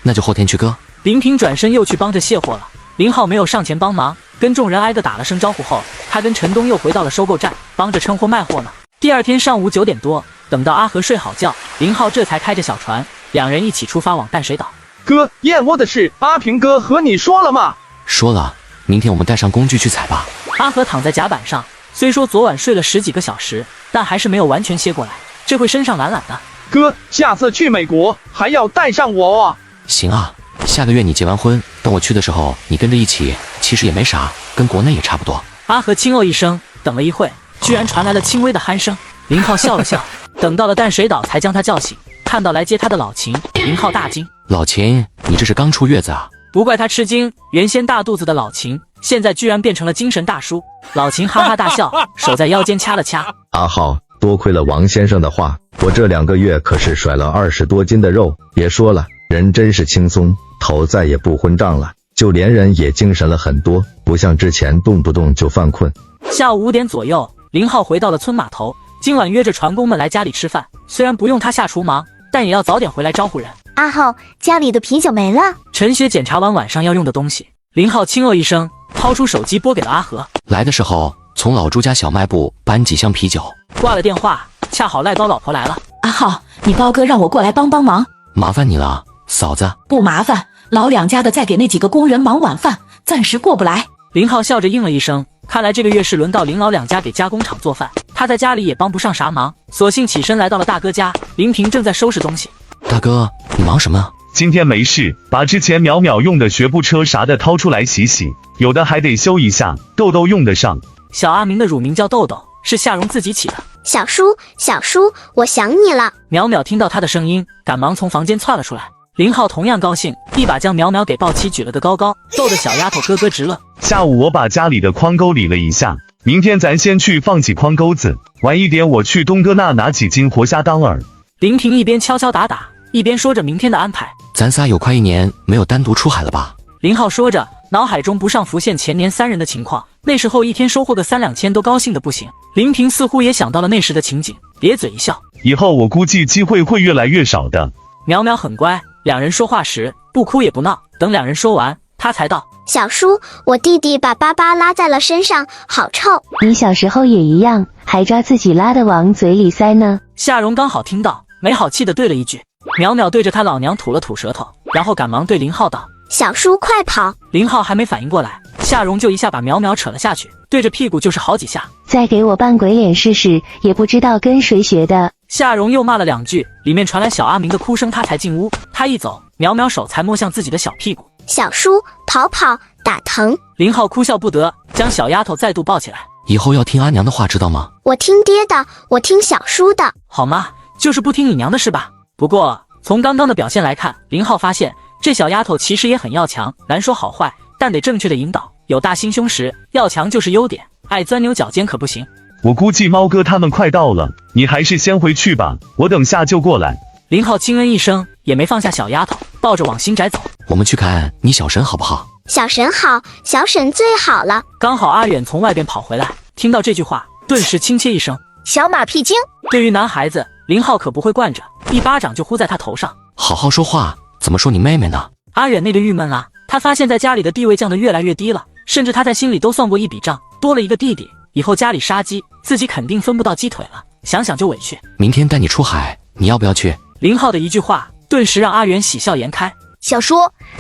D: 那就后天去割。
A: 林平转身又去帮着卸货了。林浩没有上前帮忙，跟众人挨个打了声招呼后，他跟陈东又回到了收购站，帮着称货卖货呢。第2天上午9点多，等到阿和睡好觉，林浩这才开着小船，2人一起出发往淡水岛。
T: 哥，燕窝的事，阿平哥和你说了吗？
D: 说了，明天我们带上工具去采吧。
A: 阿和躺在甲板上，虽说昨晚睡了10几个小时，但还是没有完全歇过来，这会身上懒懒的。
T: 哥，下次去美国还要带上我啊。
D: 行啊，下个月你结完婚，等我去的时候你跟着一起，其实也没啥，跟国内也差不多。
A: 阿和轻哦一声，等了一会，居然传来了轻微的鼾声。林浩笑了笑，等到了淡水岛才将他叫醒，看到来接他的老秦，林浩大惊：
D: 老秦，你这是刚出月子啊？
A: 不怪他吃惊，原先大肚子的老秦，现在居然变成了精神大叔。老秦哈哈大笑，手在腰间掐了掐。
U: 阿浩，多亏了王先生的话，我这2个月可是甩了20多斤的肉。别说了，人真是轻松，头再也不昏胀了，就连人也精神了很多，不像之前动不动就犯困。
A: 下午5点左右，林浩回到了村码头，今晚约着船工们来家里吃饭，虽然不用他下厨忙，但也要早点回来招呼人。
O: 阿浩，家里的啤酒没了。
A: 陈雪检查完晚上要用的东西，林浩轻哦一声，掏出手机拨给了阿和。
D: 来的时候从老朱家小卖部搬几箱啤酒。
A: 挂了电话，恰好赖高老婆来了。
P: 阿浩，你高哥让我过来帮帮忙。
D: 麻烦你了，嫂子。
P: 不麻烦，老两家的在给那几个工人忙晚饭，暂时过不来。
A: 林浩笑着应了一声，看来这个月是轮到林老两家给加工厂做饭，他在家里也帮不上啥忙，索性起身来到了大哥家。林平正在收拾东西。
D: 大哥，你忙什么？
S: 今天没事，把之前淼淼用的学步车啥的掏出来洗洗，有的还得修一下，豆豆用得上。
A: 小阿明的乳名叫豆豆，是夏蓉自己起的。
O: 小叔，小叔，我想你了。
A: 淼淼听到他的声音，赶忙从房间窜了出来。林浩同样高兴，一把将淼淼给抱起，举了个高高，逗得小丫头咯咯直乐。
S: 下午我把家里的筐沟理了一下，明天咱先去放起筐沟子，晚一点我去东哥那拿几斤活虾当饵。
A: 林平一边敲敲打打，一边说着明天的安排。
D: 咱仨有快1年没有单独出海了吧？
A: 林浩说着，脑海中不上浮现前年3人的情况，那时候一天收获个3、2千都高兴的不行。林平似乎也想到了那时的情景，咧嘴一笑。
S: 以后我估计机会会越来越少的。
A: 淼淼很乖，两人说话时不哭也不闹，等两人说完，他才道：
O: 小叔，我弟弟把巴巴拉在了身上，好臭。
N: 你小时候也一样，还抓自己拉的往嘴里塞呢。
A: 夏蓉刚好听到，没好气的对了一句。淼淼对着他老娘吐了吐舌头，然后赶忙对林浩道：
O: 小叔快跑。
A: 林浩还没反应过来，夏蓉就一下把淼淼扯了下去，对着屁股就是好几下。
N: 再给我扮鬼脸试试，也不知道跟谁学的。
A: 夏蓉又骂了2句，里面传来小阿明的哭声，他才进屋。他一走，淼淼手才摸向自己的小屁股。
O: 小叔，跑跑，打疼。
A: 林浩哭笑不得，将小丫头再度抱起来。
D: 以后要听阿娘的话，知道吗？
O: 我听爹的，我听小叔的。
A: 好吗？就是不听你娘的是吧？不过从刚刚的表现来看，林浩发现这小丫头其实也很要强，难说好坏，但得正确的引导。有大心胸时，要强就是优点，爱钻牛角尖可不行。
S: 我估计猫哥他们快到了，你还是先回去吧，我等下就过来。
A: 林浩轻嗯一声，也没放下小丫头，抱着往新宅走。
D: 我们去看你小婶好不好？
O: 小婶好，小婶最好了。
A: 刚好阿远从外边跑回来，听到这句话，顿时轻切一声：
O: 小马屁精。
A: 对于男孩子，林浩可不会惯着，一巴掌就呼在他头上。
D: 好好说话，怎么说你妹妹呢？
A: 阿远那个郁闷了，他发现在家里的地位降得越来越低了，甚至他在心里都算过一笔账，多了一个弟弟，以后家里杀鸡，自己肯定分不到鸡腿了，想想就委屈。
D: 明天带你出海，你要不要去？
A: 林浩的一句话，顿时让阿远喜笑颜开。
O: 小叔，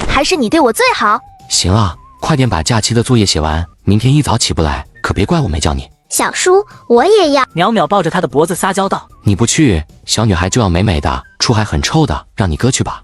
O: 还是你对我最好。
D: 行啊，快点把假期的作业写完，明天一早起不来，可别怪我没叫你。
O: 小叔，我也要。
A: 淼淼抱着他的脖子撒娇道：
D: 你不去，小女孩就要美美的，出海很臭的，让你哥去吧。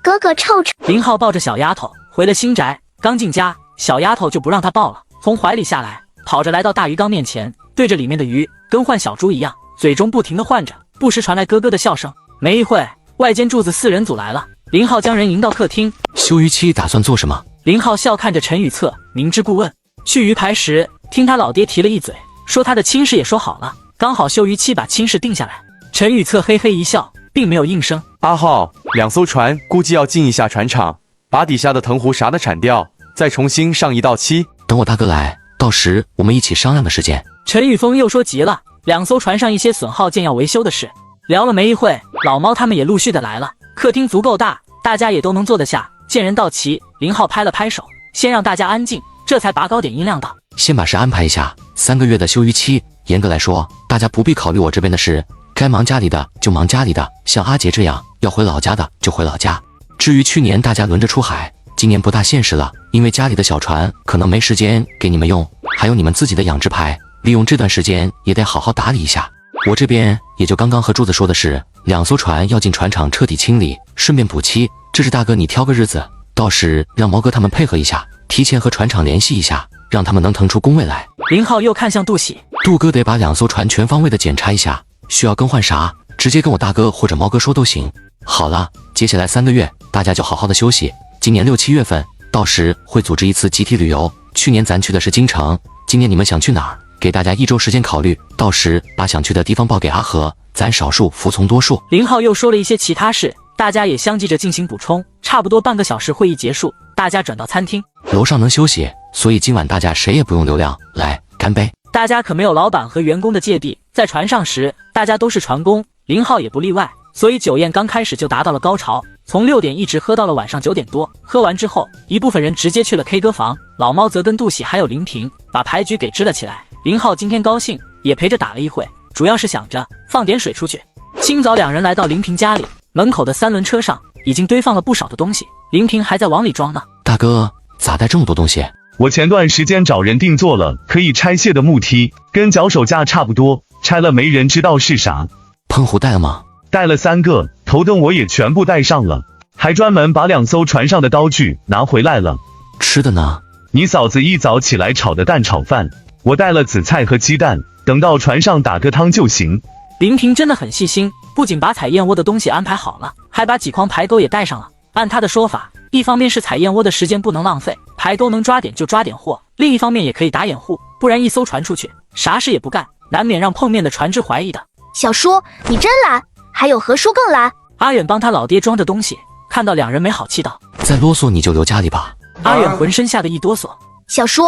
O: 哥哥臭臭。
A: 林浩抱着小丫头回了新宅，刚进家，小丫头就不让他抱了，从怀里下来，跑着来到大鱼缸面前，对着里面的鱼跟换小猪一样，嘴中不停地唤着，不时传来咯咯的笑声。没一会，外间柱子4人组来了，林浩将人迎到客厅。
D: 休渔期打算做什么？
A: 林浩笑看着陈宇策，明知故问。去鱼排时，听他老爹提了一嘴，说他的亲事也说好了，刚好休渔期把亲事定下来。陈宇策嘿嘿一笑，并没有应声。
C: 阿浩，2艘船估计要进一下船厂，把底下的藤壶啥的铲掉，再重新上一道漆。
D: 等我大哥来，到时我们一起商量的时间。
A: 陈宇峰又说急了，2艘船上一些损耗件要维修的事。聊了没一会，老猫他们也陆续的来了。客厅足够大，大家也都能坐得下。见人到齐，林浩拍了拍手，先让大家安静，这才拔高点音量道：
D: 先把事安排一下，3个月的休渔期，严格来说，大家不必考虑我这边的事，该忙家里的就忙家里的，像阿杰这样要回老家的就回老家。至于去年大家轮着出海，今年不大现实了，因为家里的小船可能没时间给你们用，还有你们自己的养殖牌，利用这段时间也得好好打理一下。我这边也就刚刚和柱子说的是，2艘船要进船厂彻底清理，顺便补漆。这是大哥你挑个日子，到时让毛哥他们配合一下，提前和船厂联系一下，让他们能腾出工位来。
A: 林浩又看向杜喜，
D: 杜哥得把2艘船全方位的检查一下，需要更换啥，直接跟我大哥或者毛哥说都行。好了，接下来3个月大家就好好的休息，今年6、7月份到时会组织一次集体旅游。去年咱去的是京城，今年你们想去哪儿？给大家1周时间考虑，到时把想去的地方报给阿和，咱少数服从多数。
A: 林浩又说了一些其他事，大家也相继着进行补充。差不多半个小时会议结束，大家转到餐厅，
D: 楼上能休息，所以今晚大家谁也不用流量，来干杯。
A: 大家可没有老板和员工的芥蒂，在船上时大家都是船工，林浩也不例外，所以酒宴刚开始就达到了高潮，从6点一直喝到了晚上9点多。喝完之后，一部分人直接去了 K 歌房，老猫则跟杜喜还有林平把牌局给支了起来。林浩今天高兴，也陪着打了一会，主要是想着放点水出去。清早2人来到林平家里，门口的3轮车上已经堆放了不少的东西，林平还在往里装呢。
D: 大哥，咋带这么多东西？
S: 我前段时间找人定做了可以拆卸的木梯，跟脚手架差不多，拆了没人知道是啥。
D: 喷壶带了吗？
S: 带了3个，头灯我也全部带上了，还专门把2艘船上的刀具拿回来了。
D: 吃的呢？
S: 你嫂子一早起来炒的蛋炒饭，我带了紫菜和鸡蛋，等到船上打个汤就行。
A: 林平真的很细心，不仅把采燕窝的东西安排好了，还把几筐排钩也带上了。按他的说法，一方面是采燕窝的时间不能浪费，排钩能抓点就抓点货，另一方面也可以打掩护，不然一艘船出去啥事也不干，难免让碰面的船只怀疑的。
O: 小叔你真懒，还有何叔更懒。
A: 阿远帮他老爹装着东西，看到2人没好气道，
D: 再啰嗦你就留家里吧。
A: 阿远浑身吓得一哆嗦，
O: 小叔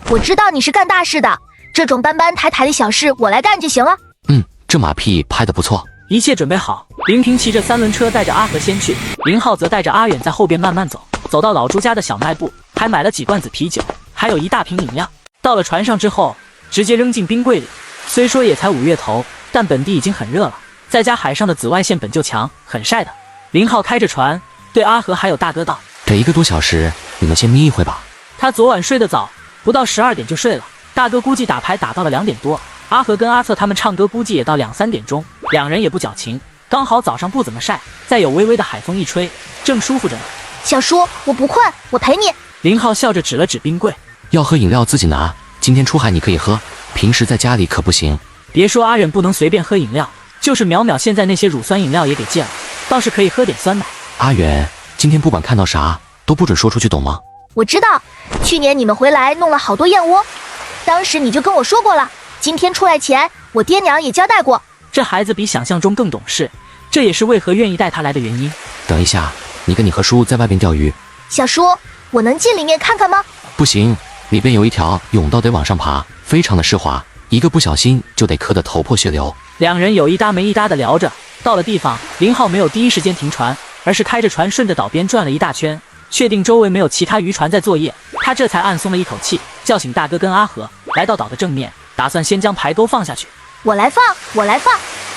O: 我知道你是干大事的，这种搬搬抬抬的小事我来干就行了。
D: 这马屁拍得不错。
A: 一切准备好，林平骑着3轮车带着阿和先去，林浩则带着阿远在后边慢慢走，走到老朱家的小卖部，还买了几罐子啤酒，还有一大瓶饮料。到了船上之后，直接扔进冰柜里。虽说也才5月头，但本地已经很热了，再加海上的紫外线本就强，很晒的。林浩开着船对阿和还有大哥道，
D: 给1个多小时，你们先眯一会吧。
A: 他昨晚睡得早，不到12点就睡了，大哥估计打牌打到了2点多，阿和跟阿策他们唱歌估计也到2、3点钟，2人也不矫情，刚好早上不怎么晒，再有微微的海风一吹，正舒服着呢。
O: 小叔我不困，我陪你。
A: 林浩笑着指了指冰柜，
D: 要喝饮料自己拿，今天出海你可以喝，平时在家里可不行。
A: 别说阿远不能随便喝饮料，就是淼淼现在那些乳酸饮料也给戒了，倒是可以喝点酸奶。
D: 阿远，今天不管看到啥都不准说出去，懂吗？
O: 我知道，去年你们回来弄了好多燕窝，当时你就跟我说过了，今天出来前我爹娘也交代过。
A: 这孩子比想象中更懂事，这也是为何愿意带他来的原因。
D: 等一下，你跟你和叔在外边钓鱼。
O: 小叔，我能进里面看看吗？
D: 不行，里边有一条甬道得往上爬，非常的湿滑，一个不小心就得磕得头破血流。
A: 2人有一搭没一搭的聊着，到了地方，林浩没有第一时间停船，而是开着船顺着岛边转了一大圈，确定周围没有其他渔船在作业，他这才暗松了一口气，叫醒大哥跟阿和，来到岛的正面，打算先将排钩放下去。
O: 我来放，我来放。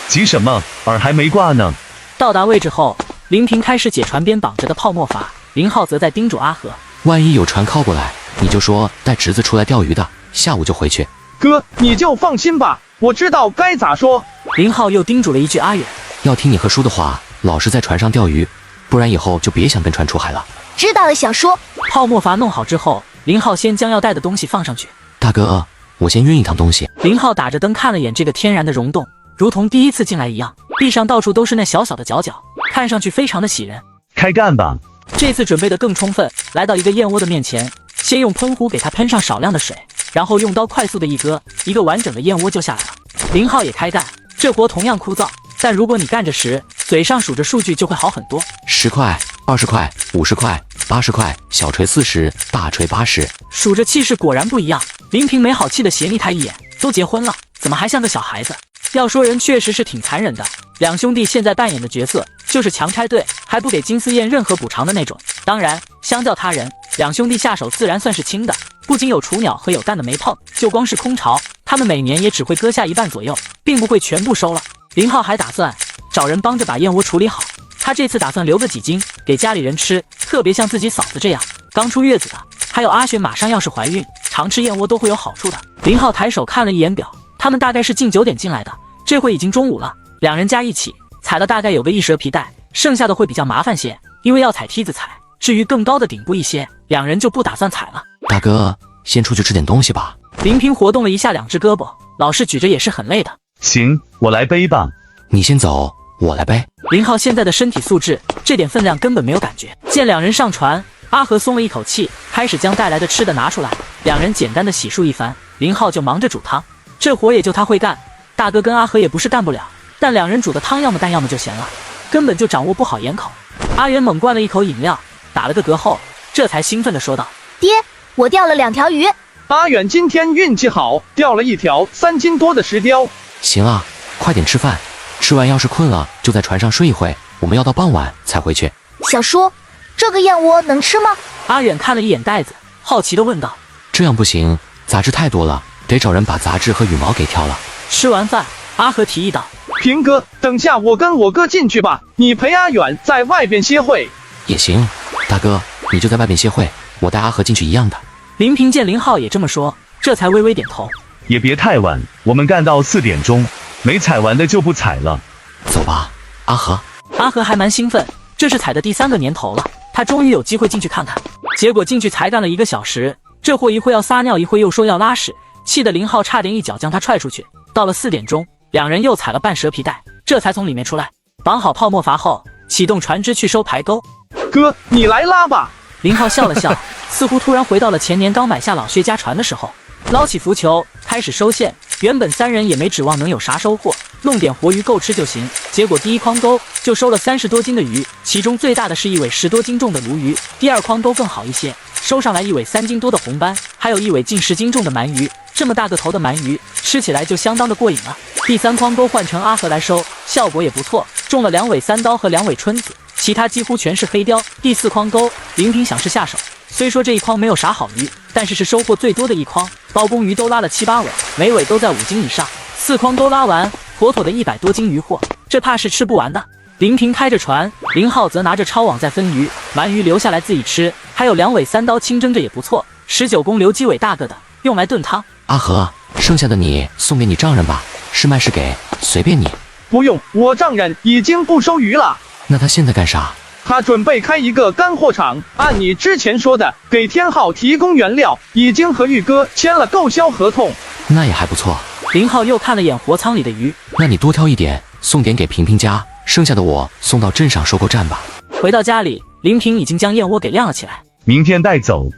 S: 急什么？饵还没挂呢。
A: 到达位置后，林平开始解船边绑着的泡沫筏，林浩则在叮嘱阿和，
D: 万一有船靠过来，你就说带侄子出来钓鱼的，下午就回去。
T: 哥，你就放心吧，我知道该咋说。
A: 林浩又叮嘱了一句阿远，
D: 要听你和叔的话，老实在船上钓鱼，不然以后就别想跟船出海了。
O: 知道了，小叔。
A: 泡沫筏弄好之后，林浩先将要带的东西放上去。
D: 大哥，我先运一趟东西。
A: 林浩打着灯看了眼这个天然的溶洞，如同第一次进来一样，地上到处都是那小小的角角，看上去非常的喜人。
S: 开干吧。
A: 这次准备的更充分，来到一个燕窝的面前，先用喷壶给它喷上少量的水，然后用刀快速的一割，一个完整的燕窝就下来了。林浩也开干，这活同样枯燥，但如果你干着时，嘴上数着数据就会好很多。
D: 10块、20块、50块、80块，小锤40，大锤80。
A: 数着气势果然不一样。林平没好气的斜睨他一眼，都结婚了，怎么还像个小孩子？要说人确实是挺残忍的，2兄弟现在扮演的角色就是强拆队，还不给金丝燕任何补偿的那种。当然，相较他人，2兄弟下手自然算是轻的，不仅有雏鸟和有蛋的没碰，就光是空巢，他们每年也只会割下1半左右，并不会全部收了。林浩还打算找人帮着把燕窝处理好，他这次打算留个几斤，给家里人吃，特别像自己嫂子这样刚出月子的，还有阿雪马上要是怀孕，常吃燕窝都会有好处的。林浩抬手看了一眼表，他们大概是近9点进来的，这会已经中午了。两人加一起踩了大概有个1蛇皮带，剩下的会比较麻烦些，因为要踩梯子踩。至于更高的顶部一些，两人就不打算踩了。
D: 大哥，先出去吃点东西吧。
A: 林平活动了一下2只胳膊，老是举着也是很累的。
S: 行，我来背吧。
D: 你先走，我来背。
A: 林浩现在的身体素质，这点分量根本没有感觉。见两人上船，阿和松了一口气，开始将带来的吃的拿出来。两人简单的洗漱一番，林浩就忙着煮汤。这活也就他会干，大哥跟阿和也不是干不了，但两人煮的汤要么淡要么就咸了，根本就掌握不好盐口。阿元猛灌了一口饮料，打了个嗝后，这才兴奋地说道：
O: 爹，我钓了2条鱼。
T: 阿远今天运气好，钓了1条3斤多的石雕。
D: 行啊，快点吃饭，吃完要是困了就在船上睡一会，我们要到傍晚才回去。
O: 小叔，这个燕窝能吃吗？
A: 阿远看了一眼袋子，好奇地问道。
D: 这样不行，杂质太多了，得找人把杂质和羽毛给挑了。
A: 吃完饭，阿和提议道：
T: 平哥，等下我跟我哥进去吧，你陪阿远在外边歇会。
D: 也行，大哥，你就在外边歇会，我带阿和进去一样的。
A: 林平见林浩也这么说，这才微微点头。
S: 也别太晚，我们干到4点钟，没踩完的就不踩了。
D: 走吧，阿和。
A: 阿和还蛮兴奋，这是踩的第3个年头了，他终于有机会进去看看。结果进去才干了1个小时，这货一会要撒尿，一会又说要拉屎，气得林浩差点一脚将他踹出去。到了4点钟，两人又踩了半蛇皮带，这才从里面出来。绑好泡沫筏后，启动船只去收排钩。
T: 哥，你来拉吧。
A: 林浩笑了笑，似乎突然回到了前年刚买下老薛家船的时候，捞起浮球开始收线。原本3人也没指望能有啥收获，弄点活鱼够吃就行。结果第1筐钩就收了30多斤的鱼，其中最大的是一尾10多斤重的鲈鱼。第2筐钩更好一些，收上来一尾3斤多的红斑，还有一尾近10斤重的鳗鱼。这么大个头的鳗鱼，吃起来就相当的过瘾了。第3筐钩换成阿和来收，效果也不错，中了2尾3刀和2尾春子，其他几乎全是黑鲷。第4筐钩，林平想试下手，虽说这一筐没有啥好鱼，但是收获最多的一筐，刀工鱼都拉了7、8尾，每尾都在5斤以上。4筐都拉完，妥妥的100多斤鱼货，这怕是吃不完的。林平开着船，林浩则拿着抄网在分鱼，鳗鱼留下来自己吃，还有2尾3刀清蒸着也不错。19公留几尾大个的，用来炖汤。
D: 阿和，剩下的你送给你丈人吧，是卖是给随便你。
T: 不用，我丈人已经不收鱼了。
D: 那他现在干啥？
T: 他准备开一个干货厂，按你之前说的，给天浩提供原料，已经和玉哥签了购销合同。
D: 那也还不错。
A: 林浩又看了眼活舱里的鱼，
D: 那你多挑一点，送点给平平家，剩下的我送到镇上收购站吧。
A: 回到家里，林平已经将燕窝给晾了起来，
S: 明天带走。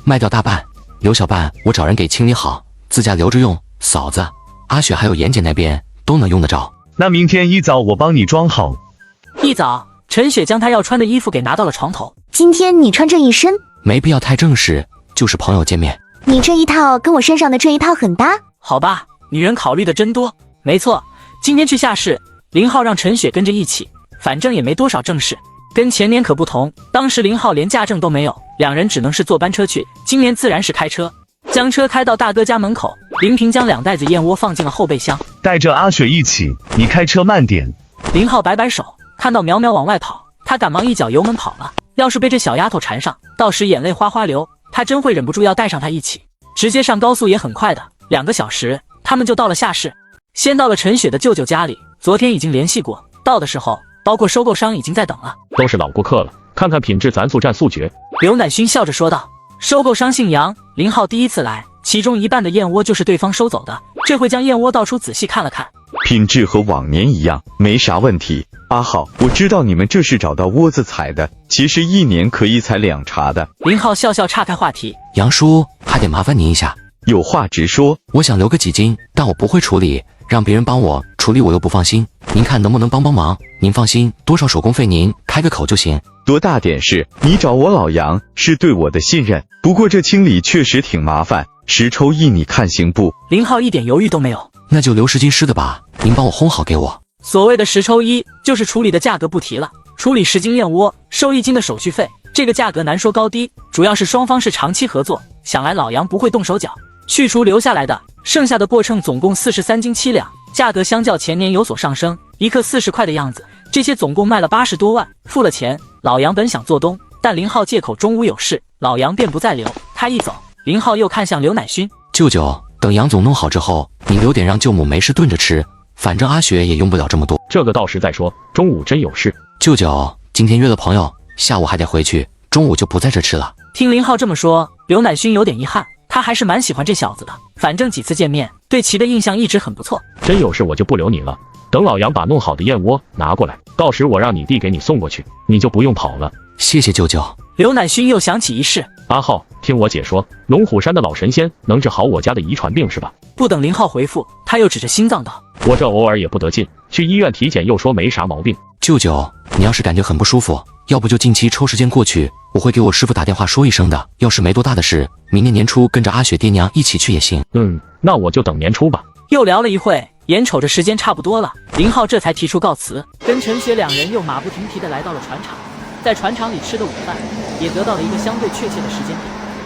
D: 卖掉大半，留小半我找人给清理好，自家留着用。嫂子、阿雪还有妍姐那边都能用得着。
S: 那明天一早我帮你装好。
A: 一早，陈雪将她要穿的衣服给拿到了床头。
O: 今天你穿这一身，
D: 没必要太正式，就是朋友见面。
O: 你这一套跟我身上的这一套很搭。
A: 好吧，女人考虑的真多。没错，今天去下市，林浩让陈雪跟着一起，反正也没多少正事。跟前年可不同，当时林浩连驾证都没有，两人只能是坐班车去，今年自然是开车。将车开到大哥家门口，林平将2袋子燕窝放进了后备箱，
S: 带着阿雪一起，你开车慢点。
A: 林浩摆摆手，看到苗苗往外跑，他赶忙一脚油门跑了。要是被这小丫头缠上，到时眼泪哗哗流，他真会忍不住要带上她一起。直接上高速也很快的，2个小时，他们就到了下市。先到了陈雪的舅舅家里，昨天已经联系过，到的时候包括收购商已经在等了。
I: 都是老顾客了，看看品质咱速战速决。
A: 刘乃勋笑着说道。收购商姓杨，林浩第一次来，其中1半的燕窝就是对方收走的。这回将燕窝倒出仔细看了看，
G: 品质和往年一样，没啥问题。阿浩，我知道你们这是找到窝子采的，其实1年可以采2茬的。
A: 林浩笑笑岔开话题，
D: 杨叔，还得麻烦您一下。
G: 有话直说。
D: 我想留个几斤，但我不会处理，让别人帮我处理我又不放心，您看能不能帮帮忙？您放心，多少手工费您开个口就行。
G: 多大点事？你找我老杨是对我的信任，不过这清理确实挺麻烦，10抽1你看行不？
A: 林浩一点犹豫都没有。
D: 那就留10斤湿的吧，您帮我烘好给我。
A: 所谓的10抽1，就是处理的价格不提了，处理10斤燕窝收1斤的手续费，这个价格难说高低，主要是双方是长期合作，想来老杨不会动手脚。去除留下来的，剩下的过秤总共43斤7两，价格相较前年有所上升，1克40块的样子。这些总共卖了80多万，付了钱，老杨本想做东，但林浩借口中午有事，老杨便不再留。他一走，林浩又看向刘乃勋：“
D: 舅舅，等杨总弄好之后，你留点让舅母没事炖着吃，反正阿雪也用不了这么多。”
I: 这个到时再说，中午真有事。
D: 舅舅，今天约了朋友，下午还得回去，中午就不在这吃了。
A: 听林浩这么说，刘乃勋有点遗憾，他还是蛮喜欢这小子的，反正几次见面，对其的印象一直很不错。
I: 真有事我就不留你了，等老杨把弄好的燕窝拿过来，到时我让你弟给你送过去，你就不用跑了。
D: 谢谢舅舅。
A: 刘乃勋又想起一事：
I: 阿浩，听我姐说，龙虎山的老神仙能治好我家的遗传病是吧？
A: 不等林浩回复，他又指着心脏道：
I: 我这偶尔也不得劲，去医院体检又说没啥毛病。
D: 舅舅，你要是感觉很不舒服，要不就近期抽时间过去，我会给我师傅打电话说一声的。要是没多大的事，明年年初跟着阿雪爹娘一起去也行。
I: 那我就等年初吧。
A: 又聊了一会，眼瞅着时间差不多了，林浩这才提出告辞，跟陈雪两人又马不停蹄地来到了船厂。在船厂里吃的午饭，也得到了一个相对确切的时间点，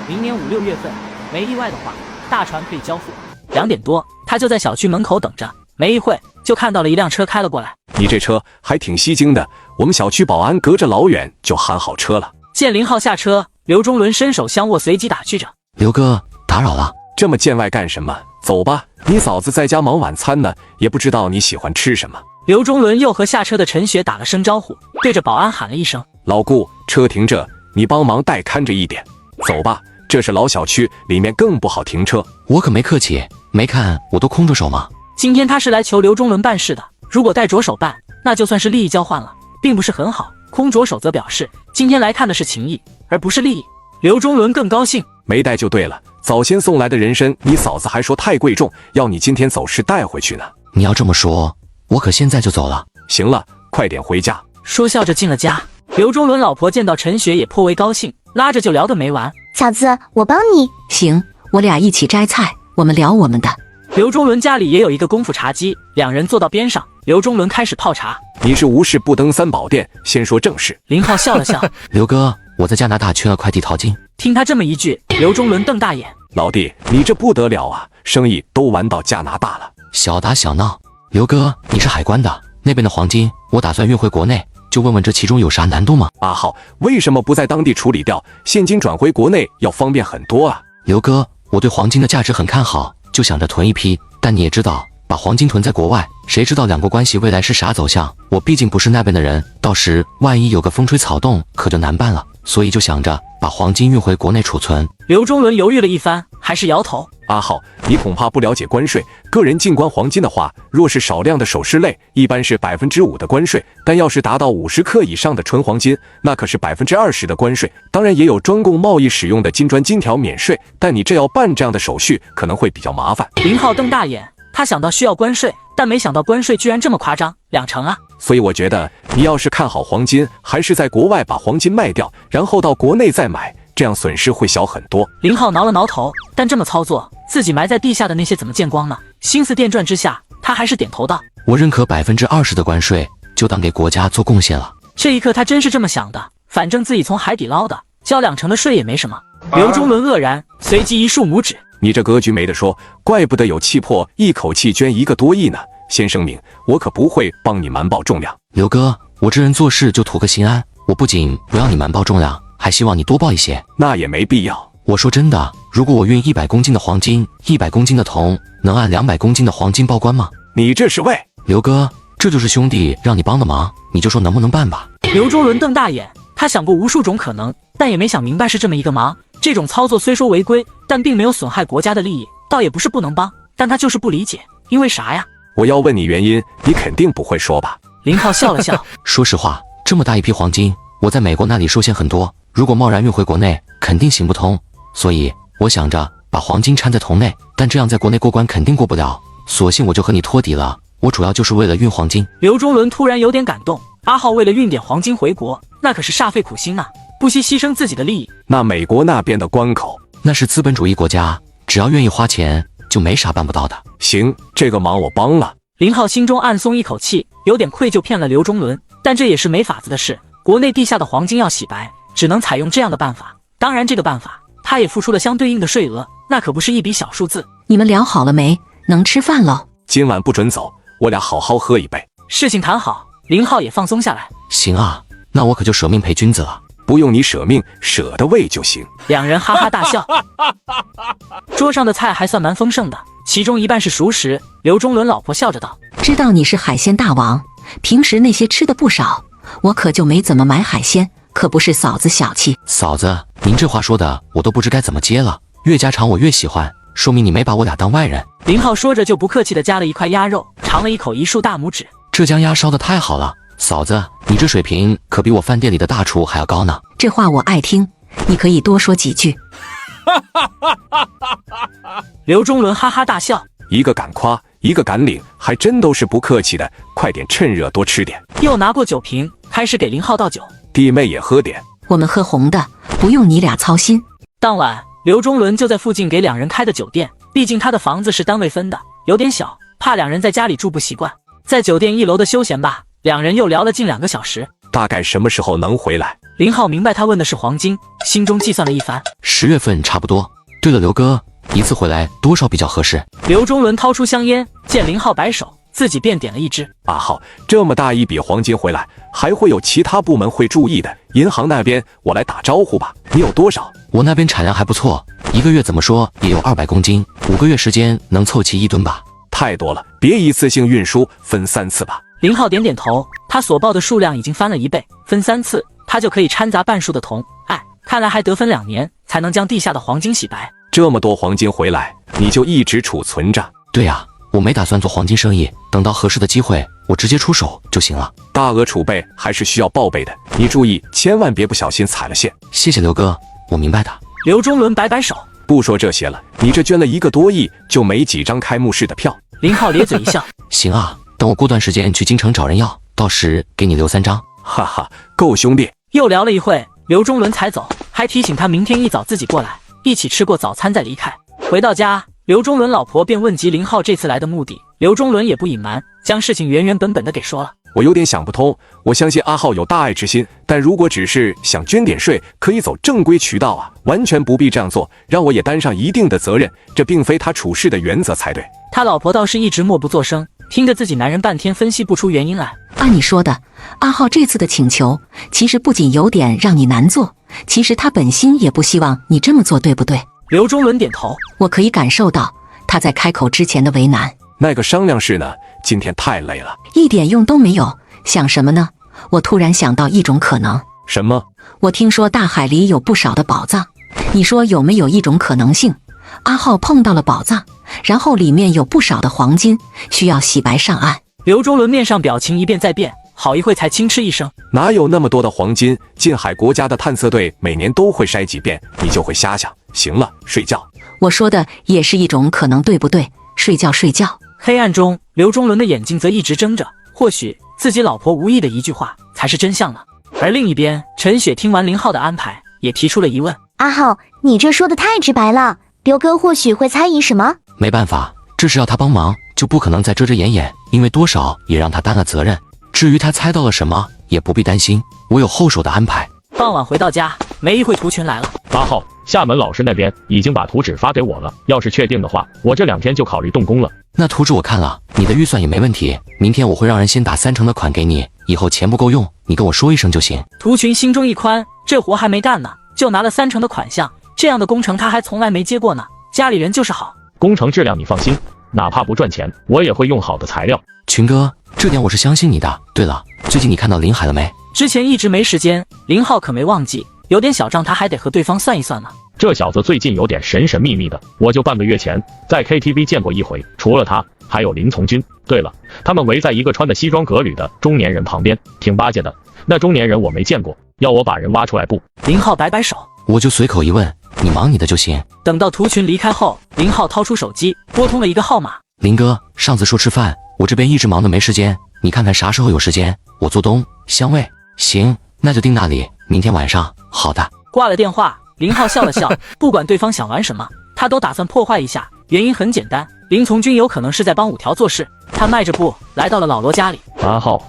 A: 明年5、6月份，没意外的话，大船可以交付。2点多，他就在小区门口等着，没一会就看到了一辆车开了过来。
F: 你这车还挺吸睛的，我们小区保安隔着老远就喊好车了。
A: 见林浩下车，刘忠伦伸手相握，随即打趣着：
D: 刘哥，打扰了。
F: 这么见外干什么？走吧，你嫂子在家忙晚餐呢，也不知道你喜欢吃什么。
A: 刘忠伦又和下车的陈雪打了声招呼，对着保安喊了一声：
F: 老顾，车停这，你帮忙代看着一点。走吧，这是老小区，里面更不好停车。
D: 我可没客气，没看我都空着手吗？
A: 今天他是来求刘忠伦办事的，如果带着手办，那就算是利益交换了，并不是很好。空着手则表示今天来看的是情谊，而不是利益。刘忠伦更高兴，
F: 没带就对了。早先送来的人参，你嫂子还说太贵重，要你今天走时带回去呢。
D: 你要这么说，我可现在就走了。
F: 行了，快点回家。
A: 说笑着进了家。刘忠伦老婆见到陈雪也颇为高兴，拉着就聊个没完。
V: 嫂子，我帮你。
P: 行，我俩一起摘菜，我们聊我们的。
A: 刘忠伦家里也有一个功夫茶几，两人坐到边上，刘忠伦开始泡茶。
F: 你是无事不登三宝殿，先说正事。
A: 林浩笑了笑，
D: 刘哥，我在加拿大缺了快递淘金。
A: 听他这么一句，刘忠伦瞪大眼，
F: 老弟，你这不得了啊，生意都玩到加拿大了。
D: 小打小闹。刘哥，你是海关的，那边的黄金我打算运回国内，就问问这其中有啥难度吗？
F: 阿浩，为什么不在当地处理掉，现金转回国内要方便很多啊？
D: 刘哥，我对黄金的价值很看好，就想着囤一批，但你也知道，把黄金囤在国外，谁知道两国关系未来是啥走向？我毕竟不是那边的人，到时万一有个风吹草动，可就难办了。所以就想着把黄金运回国内储存。
A: 刘忠伦犹豫了一番，还是摇头。
F: 阿浩，你恐怕不了解关税。个人进关黄金的话，若是少量的首饰类，一般是5%的关税；但要是达到50克以上的纯黄金，那可是20%的关税。当然也有专供贸易使用的金砖金条免税，但你这要办这样的手续，可能会比较麻烦。
A: 林浩瞪大眼，他想到需要关税，但没想到关税居然这么夸张，2成啊！
F: 所以我觉得，你要是看好黄金，还是在国外把黄金卖掉，然后到国内再买，这样损失会小很多。
A: 林浩挠了挠头，但这么操作，自己埋在地下的那些怎么见光呢？心思电转之下，他还是点头道：
D: 我认可20%的关税，就当给国家做贡献了。
A: 这一刻他真是这么想的，反正自己从海底捞的，交2成的税也没什么。刘忠伦愕然，随即一竖拇指：
F: 你这格局没得说，怪不得有气魄，一口气捐1个多亿呢。先声明，我可不会帮你瞒报重量。
D: 刘哥，我这人做事就图个心安，我不仅不要你瞒报重量，还希望你多报一些。
F: 那也没必要。
D: 我说真的，如果我运100公斤的黄金，100公斤的铜，能按200公斤的黄金报关吗？
F: 你这是为……
D: 刘哥，这就是兄弟让你帮的忙，你就说能不能办吧。
A: 刘忠伦瞪大眼，他想过无数种可能，但也没想明白是这么一个忙。这种操作虽说违规，但并没有损害国家的利益，倒也不是不能帮，但他就是不理解，因为啥呀？
F: 我要问你原因，你肯定不会说吧？
A: 林浩笑了笑，
D: 说实话，这么大一批黄金，我在美国那里收现很多，如果贸然运回国内，肯定行不通。所以我想着把黄金掺在铜内，但这样在国内过关肯定过不了，索性我就和你托底了。我主要就是为了运黄金。
A: 刘忠伦突然有点感动，阿浩为了运点黄金回国，那可是煞费苦心啊，不惜牺牲自己的利益。
F: 那美国那边的关口，
D: 那是资本主义国家，只要愿意花钱，就没啥办不到的。
F: 行，这个忙我帮了。
A: 林浩心中暗松一口气，有点愧疚骗了刘忠伦，但这也是没法子的事。国内地下的黄金要洗白，只能采用这样的办法。当然这个办法，他也付出了相对应的税额，那可不是一笔小数字。
P: 你们聊好了没？能吃饭喽？
F: 今晚不准走，我俩好好喝一杯。
A: 事情谈好，林浩也放松下来。
D: 行啊，那我可就舍命陪君子了。
F: 不用你舍命，舍得喂就行。
A: 两人哈哈大笑。桌上的菜还算蛮丰盛的，其中一半是熟食。刘忠伦老婆笑着道：“
P: 知道你是海鲜大王，平时那些吃的不少，我可就没怎么买海鲜，可不是嫂子小气。”
D: 嫂子，您这话说的我都不知该怎么接了。越家常我越喜欢，说明你没把我俩当外人。
A: 林浩说着就不客气地夹了一块鸭肉，尝了一口，一竖大拇指。
D: 这江鸭烧的太好了，嫂子，你这水平可比我饭店里的大厨还要高呢。
P: 这话我爱听，你可以多说几句。
A: 刘忠伦哈哈大笑，
F: 一个敢夸，一个敢领，还真都是不客气的。快点趁热多吃点。
A: 又拿过酒瓶，开始给林浩倒酒。
F: 弟妹也喝点。
P: 我们喝红的，不用你俩操心。
A: 当晚，刘忠伦就在附近给两人开的酒店，毕竟他的房子是单位分的，有点小，怕两人在家里住不习惯。在酒店1楼的休闲吧，两人又聊了近2个小时。
F: 大概什么时候能回来？
A: 林浩明白他问的是黄金，心中计算了一番
D: ，10月份差不多。对了，刘哥，一次回来多少比较合适？
A: 刘忠伦掏出香烟，见林浩摆手，自己便点了一支。
F: 阿浩，这么大一笔黄金回来，还会有其他部门会注意的。银行那边我来打招呼吧。你有多少？
D: 我那边产量还不错，1个月怎么说也有200公斤，5个月时间能凑齐1吨吧。
F: 太多了，别一次性运输，分3次吧。
A: 林浩点点头，他所报的数量已经翻了1倍，分3次，他就可以掺杂半数的铜。看来还得分2年才能将地下的黄金洗白。
F: 这么多黄金回来，你就一直储存着？
D: 对啊，我没打算做黄金生意，等到合适的机会，我直接出手就行了。
F: 大额储备还是需要报备的，你注意，千万别不小心踩了线。
D: 谢谢刘哥，我明白的。
A: 刘忠伦摆摆手，
F: 不说这些了，你这捐了1个多亿，就没几张开幕式的票。
A: 林浩咧嘴一笑，
D: 行啊，等我过段时间去京城找人要，到时给你留3张。
F: 哈哈，够兄弟。
A: 又聊了一会，刘忠伦才走，还提醒他明天一早自己过来，一起吃过早餐再离开。回到家，刘忠伦老婆便问及林浩这次来的目的，刘忠伦也不隐瞒，将事情原本的给说了。
F: 我有点想不通，我相信阿浩有大爱之心，但如果只是想捐点税，可以走正规渠道啊，完全不必这样做，让我也担上一定的责任，这并非他处事的原则才对。
A: 他老婆倒是一直默不作声，听着自己男人半天分析不出原因来。
P: 按你说的，阿浩这次的请求其实不仅有点让你难做，其实他本心也不希望你这么做，对不对？
A: 刘忠伦点头，
P: 我可以感受到他在开口之前的为难。
F: 那个商量室呢？今天太累了，
P: 一点用都没有。想什么呢？我突然想到一种可能。
F: 什么？
P: 我听说大海里有不少的宝藏，你说有没有一种可能性，阿浩碰到了宝藏，然后里面有不少的黄金，需要洗白上岸。
A: 刘忠伦面上表情一变再变，好一会才轻嗤一声，
F: 哪有那么多的黄金？近海国家的探测队每年都会筛几遍，你就会瞎想。行了，睡觉。
P: 我说的也是一种可能，对不对？睡觉睡觉。
A: 黑暗中，刘忠伦的眼睛则一直睁着，或许自己老婆无意的一句话才是真相呢。而另一边，陈雪听完林浩的安排，也提出了疑问：
O: 阿浩，你这说的太直白了，刘哥或许会猜疑什么？
D: 没办法，这是要他帮忙，就不可能再遮遮掩掩，因为多少也让他担了责任。至于他猜到了什么，也不必担心，我有后手的安排。
A: 傍晚回到家，没一会图群来了。
I: 阿浩，厦门老师那边已经把图纸发给我了，要是确定的话，我这2天就考虑动工了。
D: 那图纸我看了，你的预算也没问题，明天我会让人先打30%的款给你，以后钱不够用，你跟我说一声就行。
A: 图群心中一宽，这活还没干呢，就拿了30%的款项，这样的工程他还从来没接过呢。家里人就是好，
I: 工程质量你放心，哪怕不赚钱，我也会用好的材料。
D: 群哥，这点我是相信你的。对了，最近你看到林海了没？
A: 之前一直没时间，林浩可没忘记，有点小账他还得和对方算一算呢。
I: 这小子最近有点神神秘秘的，我就半个月前在 KTV 见过一回，除了他还有林从军。对了，他们围在一个穿的西装革履的中年人旁边，挺巴结的。那中年人我没见过，要我把人挖出来不？
A: 林浩摆摆手，
D: 我就随口一问，你忙你的就行。
A: 等到图群离开后，林浩掏出手机拨通了一个号码。
D: 林哥，上次说吃饭，我这边一直忙得没时间，你看看啥时候有时间，我做东湘味。行，那就定那里，明天晚上。好的。
A: 挂了电话，林浩笑了笑，不管对方想玩什么，他都打算破坏一下。原因很简单，林从军有可能是在帮5条做事。他迈着步来到了老罗家里。
I: 阿浩，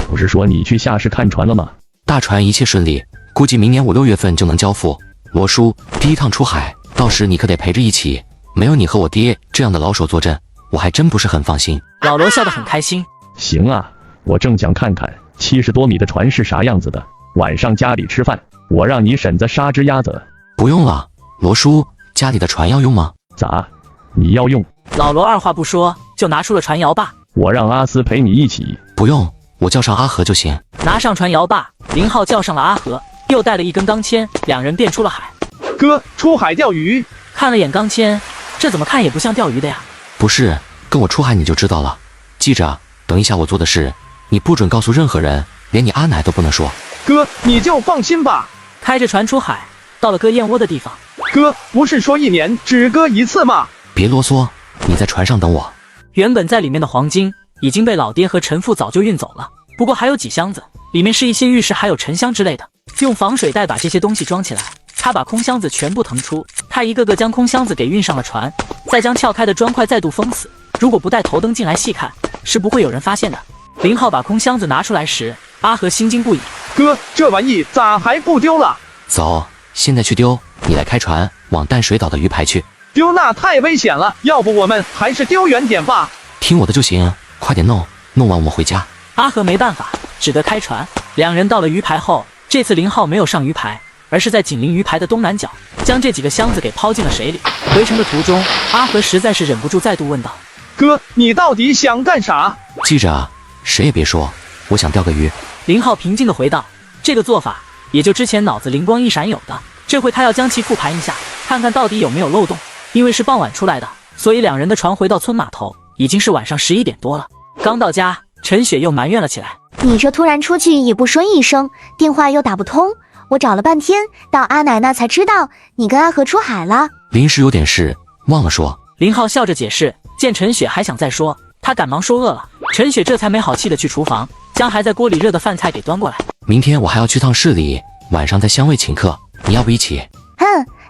I: 不是说你去夏市看船了吗？
D: 大船一切顺利，估计明年5、6月份就能交付。罗叔，第1趟出海，到时你可得陪着一起，没有你和我爹这样的老手坐镇，我还真不是很放心。
A: 老罗笑得很开心。
I: 行啊，我正想看看70多米的船是啥样子的，晚上家里吃饭，我让你婶子杀只鸭子。
D: 不用了，罗叔，家里的船要用吗？
I: 咋？你要用？
A: 老罗二话不说就拿出了船摇把。
I: 我让阿斯陪你一起。
D: 不用，我叫上阿和就行。
A: 拿上船摇把，林浩叫上了阿和，又带了一根钢钎，两人便出了海。
T: 哥，出海钓鱼。
A: 看了眼钢钎，这怎么看也不像钓鱼的呀。
D: 不是，跟我出海你就知道了。记着，等一下我做的事，你不准告诉任何人，连你阿奶都不能说。
T: 哥，你就放心吧。
A: 开着船出海，到了割燕窝的地方。
T: 哥，不是说1年只割一次吗？
D: 别啰嗦，你在船上等我。
A: 原本在里面的黄金已经被老爹和陈父早就运走了，不过还有几箱子，里面是一些玉石还有沉香之类的，用防水袋把这些东西装起来。他把空箱子全部腾出，他一个个将空箱子给运上了船，再将撬开的砖块再度封死。如果不带头灯进来细看，是不会有人发现的。林浩把空箱子拿出来时，阿和心惊不已。
T: 哥，这玩意咋还不丢了？
D: 走，现在去丢。你来开船往淡水岛的鱼排去。
T: 丢那太危险了，要不我们还是丢远点吧。
D: 听我的就行，快点弄，弄完我们回家。
A: 阿和没办法，只得开船。两人到了鱼排后，这次林浩没有上鱼排，而是在紧邻鱼排的东南角，将这几个箱子给抛进了水里。回程的途中，阿和实在是忍不住再度问道：
T: 哥，你到底想干啥？
D: 记着啊，谁也别说，我想钓个鱼。
A: 林浩平静地回道：这个做法也就之前脑子灵光一闪有的，这回他要将其复盘一下，看看到底有没有漏洞。因为是傍晚出来的，所以两人的船回到村码头已经是晚上11点多了。刚到家，陈雪又埋怨了起来：
O: 你这突然出去也不说一声，电话又打不通，我找了半天，到阿奶那才知道你跟阿和出海了。
D: 临时有点事，忘了说。
A: 林浩笑着解释，见陈雪还想再说，他赶忙说饿了。陈雪这才没好气的去厨房，将还在锅里热的饭菜给端过来。
D: 明天我还要去趟市里，晚上在香味请客，你要不一起？